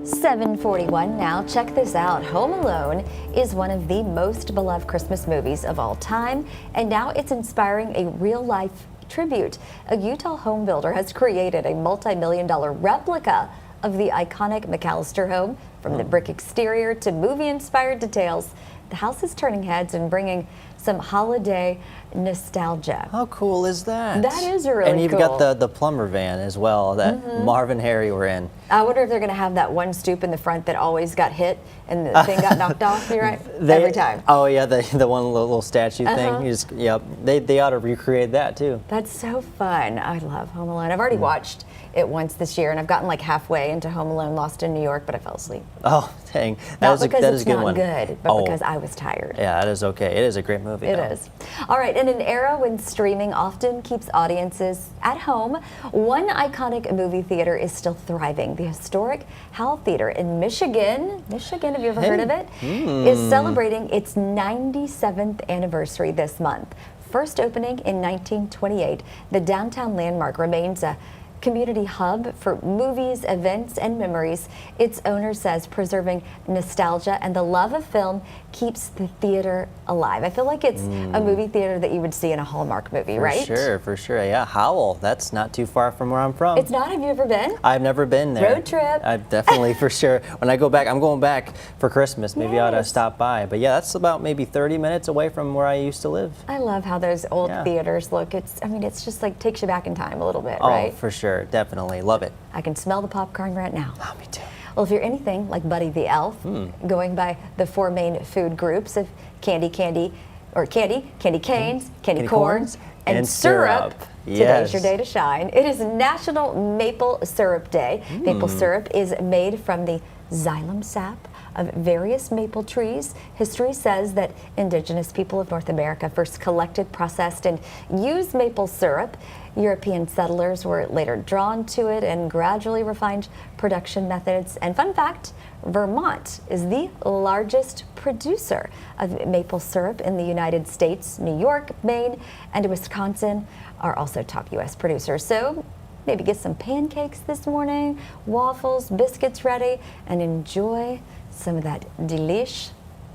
7:41 now. Check this out. Home Alone is one of the most beloved Christmas movies of all time, and now it's inspiring a real-life tribute. A Utah home builder has created a multi-million-dollar replica of the iconic McAllister home. From the brick exterior to movie-inspired details, the house is turning heads and bringing some holiday nostalgia. How cool is that? That is really cool. And you've got the plumber van as well that Marv and Harry were in. I wonder if they're going to have that one stoop in the front that always got hit and the thing got knocked off. You're right. Every time. Oh yeah, the one little statue thing. You just, yep. They ought to recreate that too. That's so fun. I love Home Alone. I've already watched it once this year, and I've gotten like halfway into Home Alone: Lost in New York, but I fell asleep. Oh, dang. Not because that is it's a good not one. good, but because I was tired. Yeah, that is okay. It is a great movie. It is. All right, in an era when streaming often keeps audiences at home, one iconic movie theater is still thriving. The historic Howell Theater in Michigan, have you ever heard of it? Is celebrating its 97th anniversary this month. First opening in 1928, the downtown landmark remains a community hub for movies, events, and memories. Its owner says preserving nostalgia and the love of film keeps the theater alive. I feel like it's a movie theater that you would see in a Hallmark movie, right? For sure. Yeah, Howell. That's not too far from where I'm from. It's not? Have you ever been? I've never been there. Road trip. I've definitely, for sure. When I go back, I'm going back for Christmas. Maybe I ought to stop by. But yeah, that's about maybe 30 minutes away from where I used to live. I love how those old theaters look. It's just like takes you back in time a little bit, right? Oh, for sure. Definitely. Love it. I can smell the popcorn right now. Oh, me too. Well, if you're anything like Buddy the Elf, going by the four main food groups of candy canes, candy corns, and syrup. Today's your day to shine. It is National Maple Syrup Day. Maple syrup is made from the xylem sap of various maple trees. History says that indigenous people of North America first collected, processed, and used maple syrup. European settlers were later drawn to it and gradually refined production methods. And fun fact, Vermont is the largest producer of maple syrup in the United States. New York, Maine, and Wisconsin are also top U.S. producers. So maybe get some pancakes this morning, waffles, biscuits ready, and enjoy some of that delish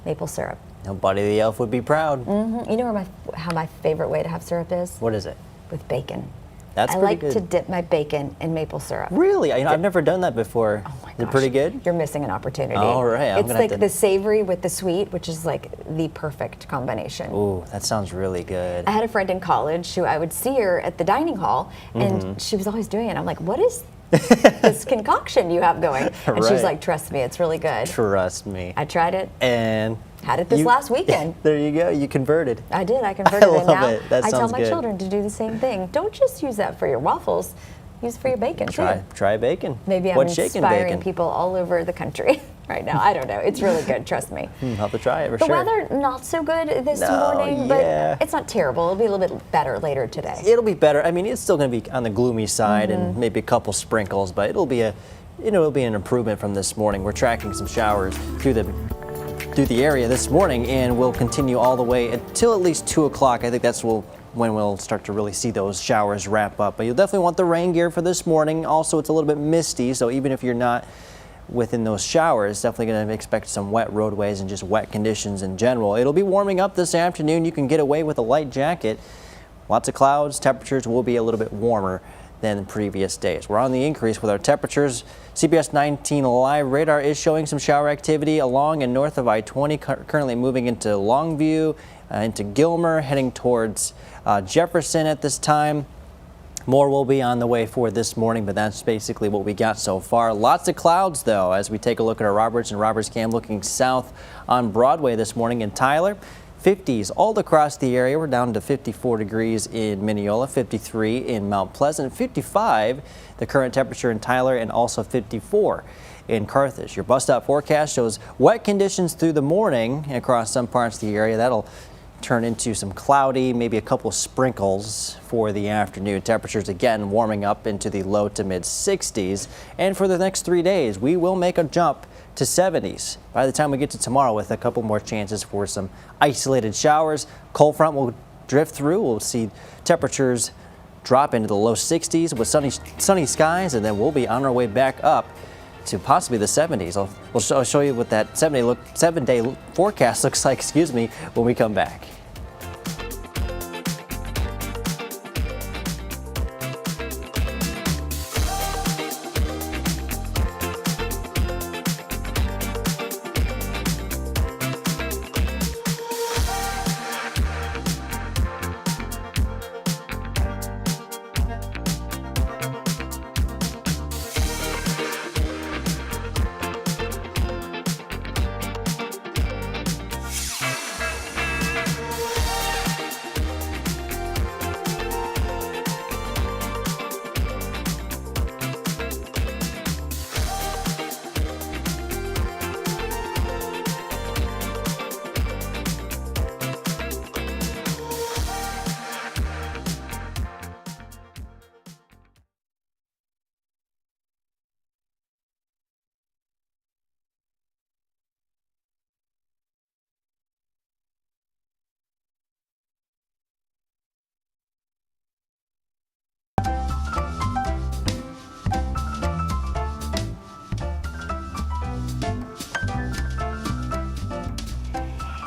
maple syrup. Now, Buddy the Elf would be proud. You know how my favorite way to have syrup is? What is it? With bacon. That's I pretty like good. to dip my bacon in maple syrup. Really? I've never done that before. Oh my gosh. Is it pretty good? You're missing an opportunity. All right. It's like the savory with the sweet, which is like the perfect combination. Ooh, that sounds really good. I had a friend in college who I would see her at the dining hall, and she was always doing it. I'm like, what is this concoction you have going? And she's like, trust me, it's really good. Trust me. I tried it. And had it this last weekend. There you go. You converted. I did. I converted I it. love Now it. That I tell sounds my good. children to do the same thing. Don't just use that for your waffles. Use it for your bacon too. Try bacon. Maybe I'm What's shaking inspiring bacon? people all over the country right now. I don't know. It's really good. Trust me. I'll have to try it for The sure. weather not so good this morning, but it's not terrible. It'll be a little bit better later today. It'll be better. I mean, it's still going to be on the gloomy side and maybe a couple sprinkles, but it'll be an improvement from this morning. We're tracking some showers through the area this morning, and we'll continue all the way until at least 2 o'clock. I think that's when we'll start to really see those showers wrap up. But you'll definitely want the rain gear for this morning. Also, it's a little bit misty, so even if you're not within those showers, definitely going to expect some wet roadways and just wet conditions in general. It'll be warming up this afternoon. You can get away with a light jacket. Lots of clouds. Temperatures will be a little bit warmer than previous days. We're on the increase with our temperatures. CBS19 live radar is showing some shower activity along and north of I-20, currently moving into Longview, into Gilmer, heading towards Jefferson at this time. More will be on the way for this morning, but that's basically what we got so far. Lots of clouds, though, as we take a look at our Roberts and Roberts Cam looking south on Broadway this morning in Tyler. 50s all across the area. We're down to 54 degrees in Mineola, 53 in Mount Pleasant, 55 the current temperature in Tyler, and also 54 in Carthage. Your bus stop forecast shows wet conditions through the morning across some parts of the area. That'll turn into some cloudy, maybe a couple sprinkles for the afternoon. Temperatures again warming up into the low to mid 60s. And for the next 3 days, we will make a jump to 70s by the time we get to tomorrow, with a couple more chances for some isolated showers. Cold front will drift through. We'll see temperatures drop into the low 60s with sunny skies, and then we'll be on our way back up to possibly the 70s. I'll show you what that 7-day forecast looks like, when we come back.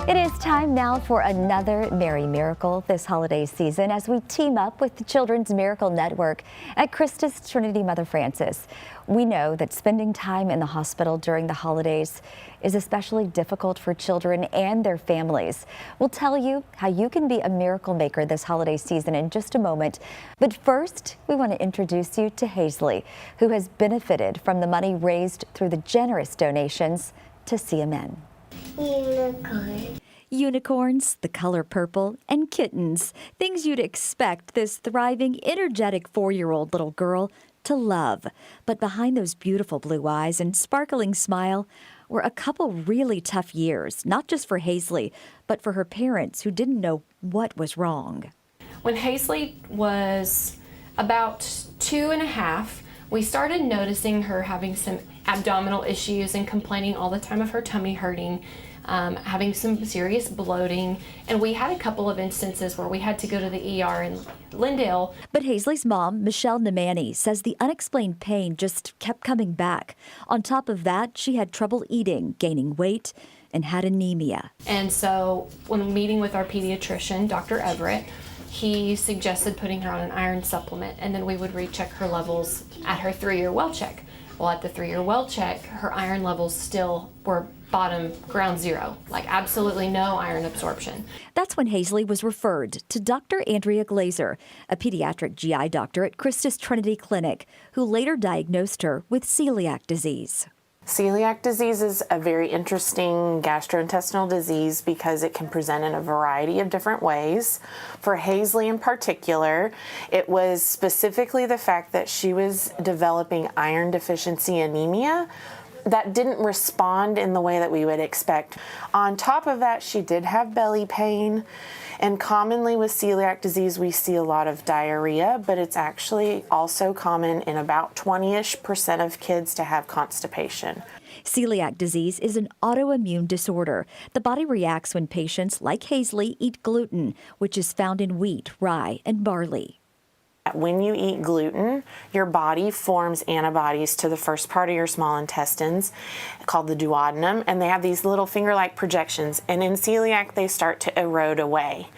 It is time now for another Merry Miracle this holiday season as we team up with the Children's Miracle Network at Christus Trinity Mother Francis. We know that spending time in the hospital during the holidays is especially difficult for children and their families. We'll tell you how you can be a miracle maker this holiday season in just a moment. But first, we want to introduce you to Hazley, who has benefited from the money raised through the generous donations to CMN. Unicorn. Unicorns, the color purple, and kittens. Things you'd expect this thriving, energetic 4-year-old little girl to love. But behind those beautiful blue eyes and sparkling smile were a couple really tough years, not just for Hazley, but for her parents who didn't know what was wrong. When Hazley was about 2.5, we started noticing her having some abdominal issues and complaining all the time of her tummy hurting, having some serious bloating, and we had a couple of instances where we had to go to the ER in Lindale. But Hazley's mom, Michelle Nemani, says the unexplained pain just kept coming back. On top of that, she had trouble eating, gaining weight, and had anemia. And so when meeting with our pediatrician, Dr. Everett, he suggested putting her on an iron supplement, and then we would recheck her levels at her 3-year well check. Well, at the 3-year well check, her iron levels still were bottom, ground zero, like absolutely no iron absorption. That's when Hazley was referred to Dr. Andrea Glazer, a pediatric GI doctor at Christus Trinity Clinic, who later diagnosed her with celiac disease. Celiac disease is a very interesting gastrointestinal disease because it can present in a variety of different ways. For Hazley in particular, it was specifically the fact that she was developing iron deficiency anemia that didn't respond in the way that we would expect. On top of that, she did have belly pain. And commonly with celiac disease, we see a lot of diarrhea, but it's actually also common in about 20-ish% of kids to have constipation. Celiac disease is an autoimmune disorder. The body reacts when patients like Hazley eat gluten, which is found in wheat, rye, and barley. When you eat gluten, your body forms antibodies to the first part of your small intestines called the duodenum, and they have these little finger-like projections, and in celiac they start to erode away.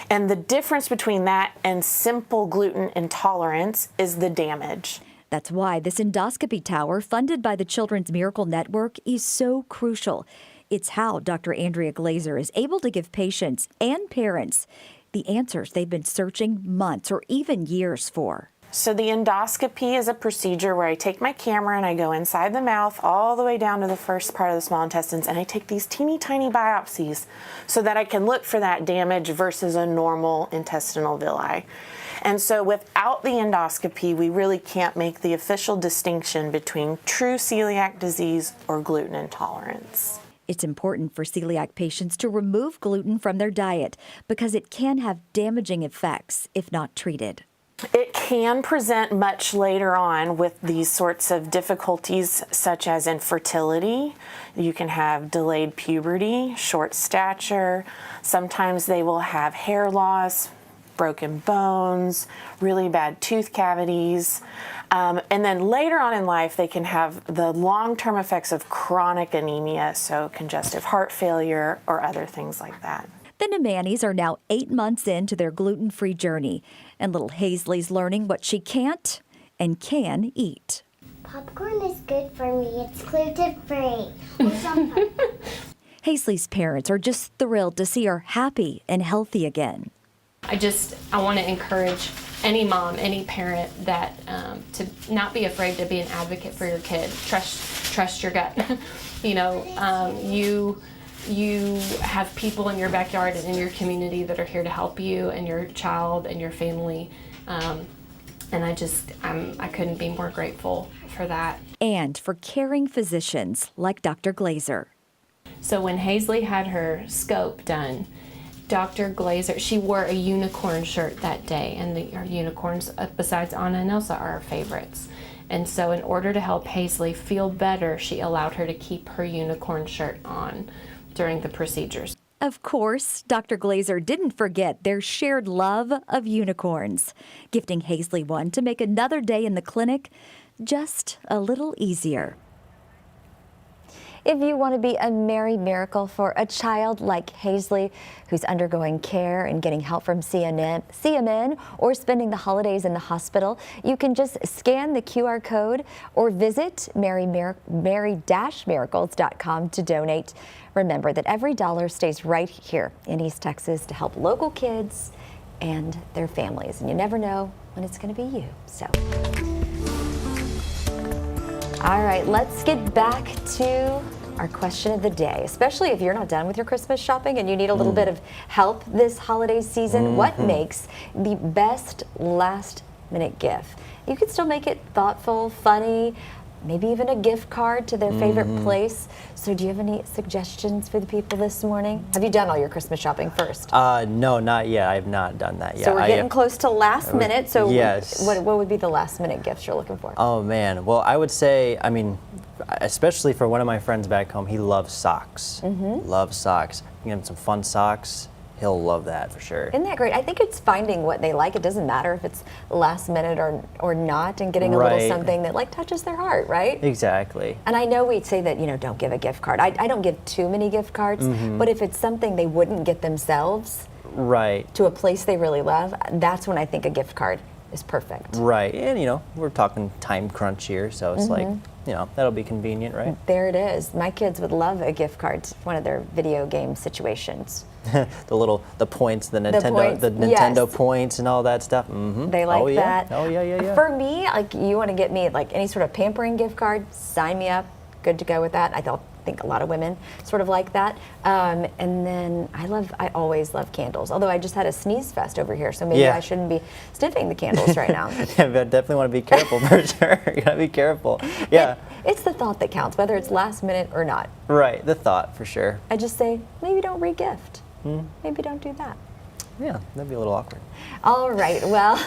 And the difference between that and simple gluten intolerance is the damage. That's why this endoscopy tower, funded by the Children's Miracle Network, is so crucial. It's how Dr. Andrea Glazer is able to give patients and parents the answers they've been searching months or even years for. So the endoscopy is a procedure where I take my camera and I go inside the mouth all the way down to the first part of the small intestines, and I take these teeny tiny biopsies so that I can look for that damage versus a normal intestinal villi. And so without the endoscopy, we really can't make the official distinction between true celiac disease or gluten intolerance. It's important for celiac patients to remove gluten from their diet because it can have damaging effects if not treated. It can present much later on with these sorts of difficulties such as infertility. You can have delayed puberty, short stature. Sometimes they will have hair loss, broken bones, really bad tooth cavities. And then later on in life, they can have the long-term effects of chronic anemia, so congestive heart failure or other things like that. The Nemanis are now 8 months into their gluten-free journey, and little Hazley's learning what she can't and can eat. Popcorn is good for me. It's gluten-free. Hazley's parents are just thrilled to see her happy and healthy again. I want to encourage any mom, any parent that to not be afraid to be an advocate for your kid. Trust your gut. You have people in your backyard and in your community that are here to help you and your child and your family. And I couldn't be more grateful for that. And for caring physicians like Dr. Glazer. So when Hazley had her scope done, Dr. Glazer, she wore a unicorn shirt that day, and our unicorns, besides Anna and Elsa, are our favorites. And so in order to help Hazley feel better, she allowed her to keep her unicorn shirt on during the procedures. Of course, Dr. Glazer didn't forget their shared love of unicorns, gifting Hazley one to make another day in the clinic just a little easier. If you want to be a merry miracle for a child like Hazley, who's undergoing care and getting help from CMN, or spending the holidays in the hospital, you can just scan the QR code or visit mary-miracles.com to donate. Remember that every dollar stays right here in East Texas to help local kids and their families. And you never know when it's going to be you. So, all right, let's get back to our question of the day, especially if you're not done with your Christmas shopping and you need a little bit of help this holiday season. What makes the best last-minute gift? You can still make it thoughtful, funny, maybe even a gift card to their favorite place. So do you have any suggestions for the people this morning? Have you done all your Christmas shopping first? No, not yet. I have not done that yet. So we're getting close to last minute. So yes. what would be the last minute gifts you're looking for? Oh man, well I would say, I mean, especially for one of my friends back home, he loves socks. Loves socks. You can get him some fun socks. He'll love that for sure. Isn't that great? I think it's finding what they like. It doesn't matter if it's last minute or not, and getting a little something that like touches their heart, right? Exactly. And I know we'd say that, you know, don't give a gift card. I don't give too many gift cards, but if it's something they wouldn't get themselves, to a place they really love, that's when I think a gift card is perfect. Right, and you know, we're talking time crunch here, so it's like, you know, that'll be convenient, right? There it is. My kids would love a gift card to one of their video game situations. the points, the Nintendo points and all that stuff. They like that. Oh yeah. For me, like, you want to get me like any sort of pampering gift card, sign me up. Good to go with that. I think a lot of women sort of like that. And then I always love candles. Although I just had a sneeze fest over here, so maybe I shouldn't be sniffing the candles right now. Yeah, but definitely want to be careful for sure. You gotta be careful. Yeah. It's the thought that counts, whether it's last minute or not. Right, the thought for sure. I just say, maybe don't re-gift. Maybe don't do that. Yeah, that'd be a little awkward. All right, well,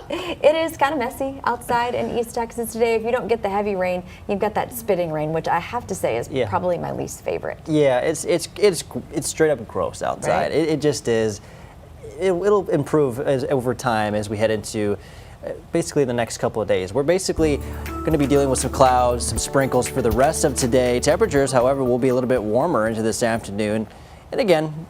it is kind of messy outside in East Texas today. If you don't get the heavy rain, you've got that spitting rain, which I have to say is probably my least favorite. Yeah, it's straight up gross outside. Right? It just is. It'll improve over time as we head into basically the next couple of days. We're basically going to be dealing with some clouds, some sprinkles for the rest of today. Temperatures, however, will be a little bit warmer into this afternoon. And again,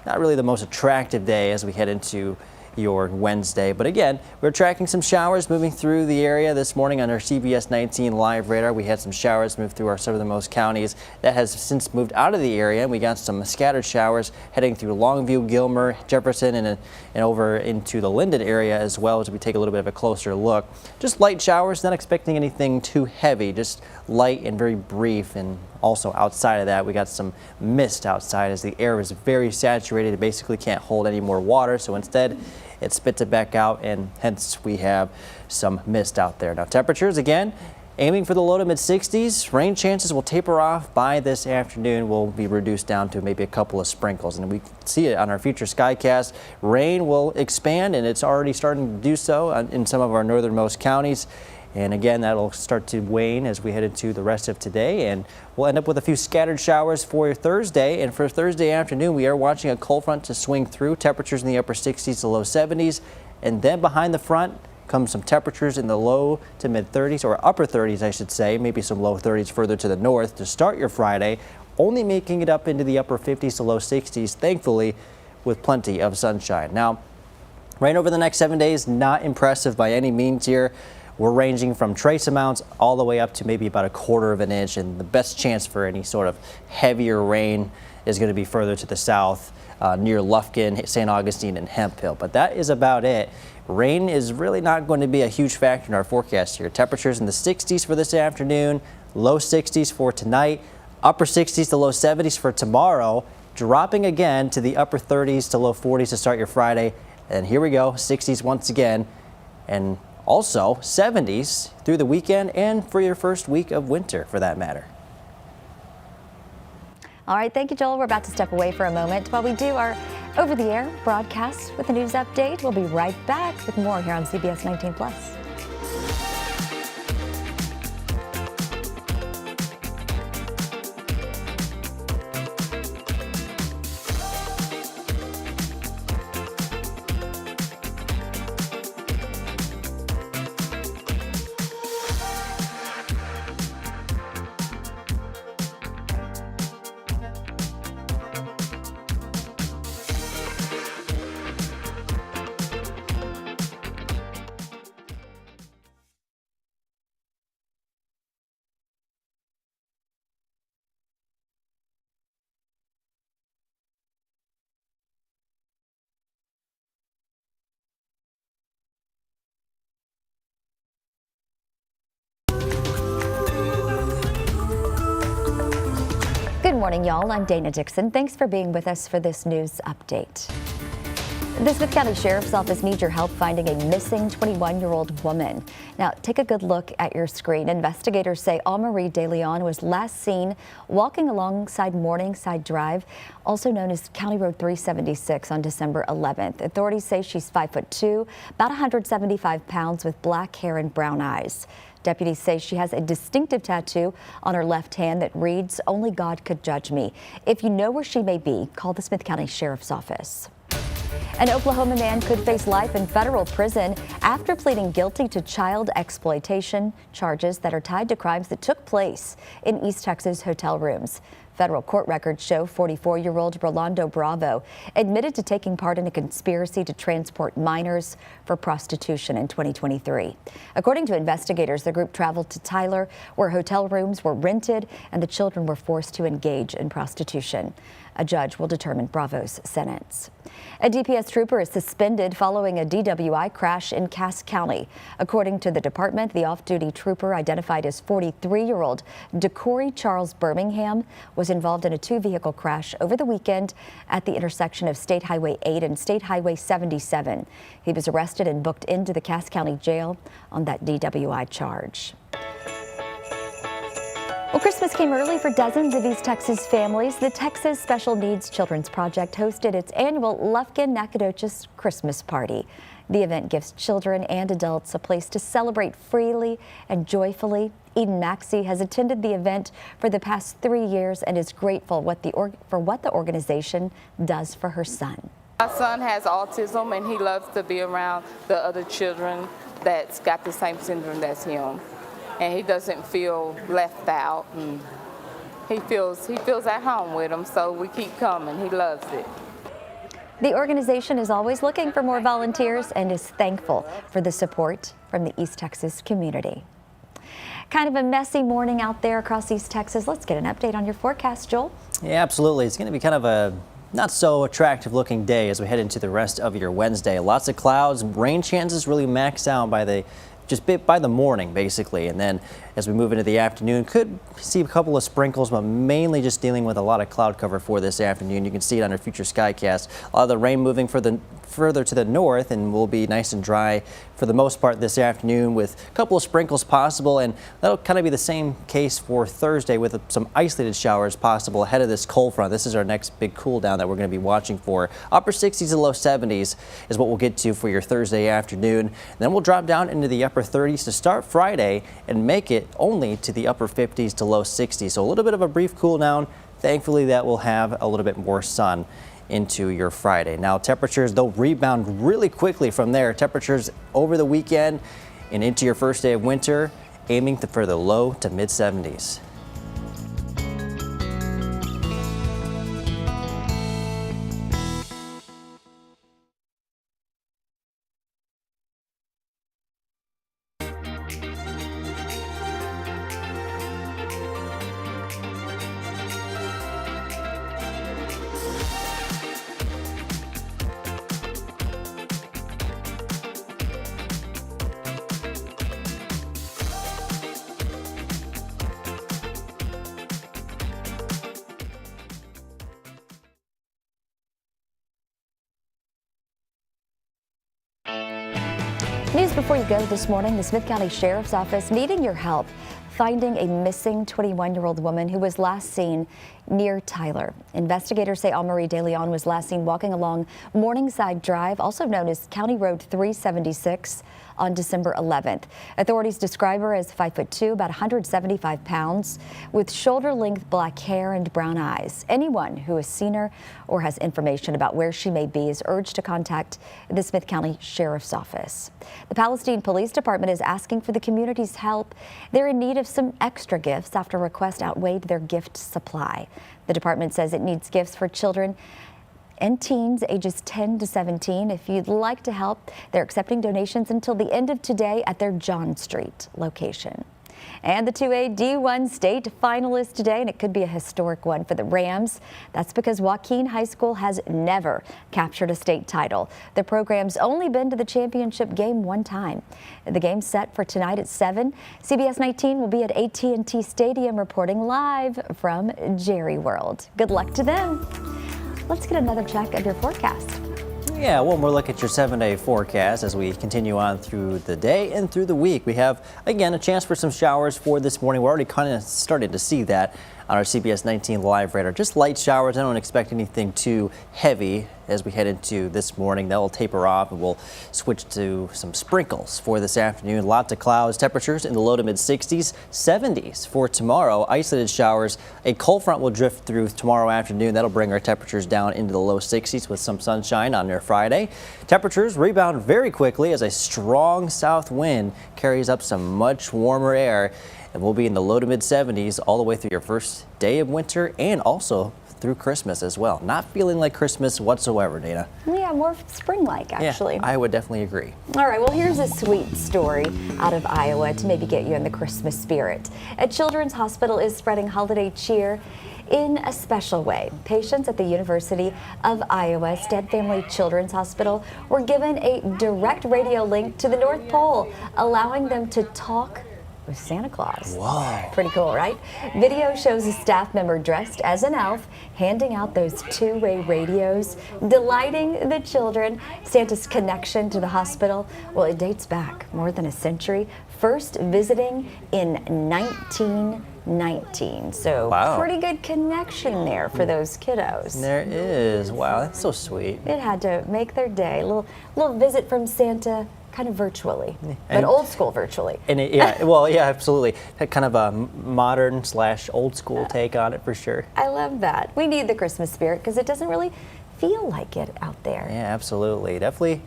not really the most attractive day as we head into your Wednesday. But again, we're tracking some showers moving through the area this morning on our CBS19 live radar. We had some showers move through our southernmost counties. That has since moved out of the area, and we got some scattered showers heading through Longview, Gilmer, Jefferson, and over into the Linden area as well, as we take a little bit of a closer look. Just light showers, not expecting anything too heavy, just light and very brief. And also outside of that, we got some mist outside as the air is very saturated. It basically can't hold any more water, so instead it spits it back out, and hence we have some mist out there. Now temperatures, again, aiming for the low to mid 60s. Rain chances will taper off by this afternoon. Will be reduced down to maybe a couple of sprinkles, and we see it on our future skycast. Rain will expand, and it's already starting to do so in some of our northernmost counties. And again, that'll start to wane as we head into the rest of today, and we'll end up with a few scattered showers for Thursday. And for Thursday afternoon, we are watching a cold front to swing through. Temperatures in the upper 60s to low 70s, and then behind the front comes some temperatures in the low to mid 30s, or upper 30s, I should say, maybe some low 30s further to the north to start your Friday, only making it up into the upper 50s to low 60s, thankfully, with plenty of sunshine. Now, rain over the next 7 days, not impressive by any means here. We're ranging from trace amounts all the way up to maybe about 1/4 of an inch, and the best chance for any sort of heavier rain is going to be further to the south, near Lufkin, St. Augustine, and Hemphill. But that is about it. Rain is really not going to be a huge factor in our forecast here. Temperatures in the 60s for this afternoon, low 60s for tonight, upper 60s to low 70s for tomorrow, dropping again to the upper 30s to low 40s to start your Friday. And here we go, 60s once again, and also 70s through the weekend and for your first week of winter, for that matter. All right, thank you, Joel. We're about to step away for a moment while we do our over-the-air broadcast with a news update. We'll be right back with more here on CBS 19 Plus. morning, y'all. I'm Dana Dixon. Thanks for being with us for this news update. The Smith County Sheriff's Office needs your help finding a missing 21-year-old woman. Now, take a good look at your screen. Investigators say Marie De Leon was last seen walking alongside Morningside Drive, also known as County Road 376, on December 11th. Authorities say she's 5'2", about 175 pounds, with black hair and brown eyes. Deputies say she has a distinctive tattoo on her left hand that reads, "Only God could judge me." If you know where she may be, call the Smith County Sheriff's Office. An Oklahoma man could face life in federal prison after pleading guilty to child exploitation charges that are tied to crimes that took place in East Texas hotel rooms. Federal court records show 44-year-old Rolando Bravo admitted to taking part in a conspiracy to transport minors for prostitution in 2023. According to investigators, the group traveled to Tyler, where hotel rooms were rented and the children were forced to engage in prostitution. A judge will determine Bravo's sentence. A DPS trooper is suspended following a DWI crash in Cass County. According to the department, the off-duty trooper, identified as 43-year-old DeCorey Charles Birmingham, was involved in a two-vehicle crash over the weekend at the intersection of State Highway 8 and State Highway 77. He was arrested and booked into the Cass County Jail on that DWI charge. Well, Christmas came early for dozens of East Texas families. The Texas Special Needs Children's Project hosted its annual Lufkin-Nacogdoches Christmas Party. The event gives children and adults a place to celebrate freely and joyfully. Eden Maxey has attended the event for the past 3 years and is grateful for what the organization does for her son. My son has autism, and he loves to be around the other children that's got the same syndrome as him. And he doesn't feel left out, and he feels at home with them, so we keep coming. He loves it. The organization is always looking for more volunteers and is thankful for the support from the East Texas community. Kind of a messy morning out there across East Texas. Let's get an update on your forecast, Joel. Yeah, absolutely. It's going to be kind of a not so attractive looking day as we head into the rest of your Wednesday. Lots of clouds, rain chances really max out by the morning, basically, and then as we move into the afternoon, could see a couple of sprinkles, but mainly just dealing with a lot of cloud cover for this afternoon. You can see it on our future skycast. A lot of the rain moving further to the north, and will be nice and dry for the most part this afternoon, with a couple of sprinkles possible, and that'll kind of be the same case for Thursday, with some isolated showers possible ahead of this cold front. This is our next big cool down that we're going to be watching for. Upper 60s to low 70s is what we'll get to for your Thursday afternoon. Then we'll drop down into the upper 30s to start Friday and make it only to the upper 50s to low 60s. So a little bit of a brief cool down. Thankfully, that will have a little bit more sun into your Friday. Now, temperatures, they'll rebound really quickly from there. Temperatures over the weekend and into your first day of winter, aiming for the low to mid 70s. News before you go this morning, the Smith County Sheriff's Office needing your help finding a missing 21-year-old woman who was last seen near Tyler. Investigators say Marie De Leon was last seen walking along Morningside Drive, also known as County Road 376, on December 11th. Authorities describe her as 5'2", about 175 pounds, with shoulder-length black hair and brown eyes. Anyone who has seen her or has information about where she may be is urged to contact the Smith County Sheriff's Office. The Palestine Police Department is asking for the community's help. They're in need of some extra gifts after requests outweighed their gift supply. The department says it needs gifts for children and teens ages 10 to 17. If you'd like to help, they're accepting donations until the end of today at their John Street location. And the 2A D1 state finalist today, and it could be a historic one for the Rams. That's because Joaquin High School has never captured a state title. The program's only been to the championship game one time. The game's set for tonight at 7. CBS 19 will be at AT&T Stadium reporting live from Jerry World. Good luck to them. Let's get another check of your forecast. Yeah, one more look at your 7-day forecast as we continue on through the day and through the week. We have, again, a chance for some showers for this morning. We're already kind of starting to see that on our CBS 19 live radar. Just light showers. I don't expect anything too heavy as we head into this morning. That will taper off and we'll switch to some sprinkles for this afternoon. Lots of clouds, temperatures in the low to mid 60s, 70s for tomorrow. Isolated showers. A cold front will drift through tomorrow afternoon. That'll bring our temperatures down into the low 60s with some sunshine on their Friday. Temperatures rebound very quickly as a strong south wind carries up some much warmer air. And we'll be in the low to mid 70s all the way through your first day of winter and also through Christmas as well. Not feeling like Christmas whatsoever, Dana. Yeah, more spring-like, actually. Yeah, I would definitely agree. All right, well, here's a sweet story out of Iowa to maybe get you in the Christmas spirit. A children's hospital is spreading holiday cheer in a special way. Patients at the University of Iowa Stead Family Children's Hospital were given a direct radio link to the North Pole, allowing them to talk with Santa Claus. Whoa. Pretty cool, right? Video shows a staff member dressed as an elf handing out those two-way radios, delighting the children. Santa's connection to the hospital, well, it dates back more than a century, first visiting in 1919. So wow. Pretty good connection there for those kiddos. There is. Wow, that's so sweet. It had to make their day. A little visit from Santa, kind of virtually, but and, old school virtually. And yeah, well, yeah, absolutely. Kind of a modern / old school take on it for sure. I love that. We need the Christmas spirit because it doesn't really feel like it out there. Yeah, absolutely. Definitely,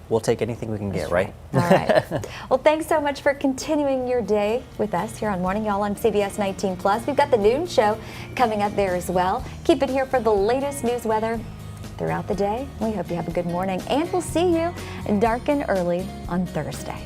we'll take anything we can get, right? All right. Well, thanks so much for continuing your day with us here on Morning Y'all on CBS 19 Plus. We've got the noon show coming up there as well. Keep it here for the latest news weather throughout the day. We hope you have a good morning, and we'll see you dark and early on Thursday.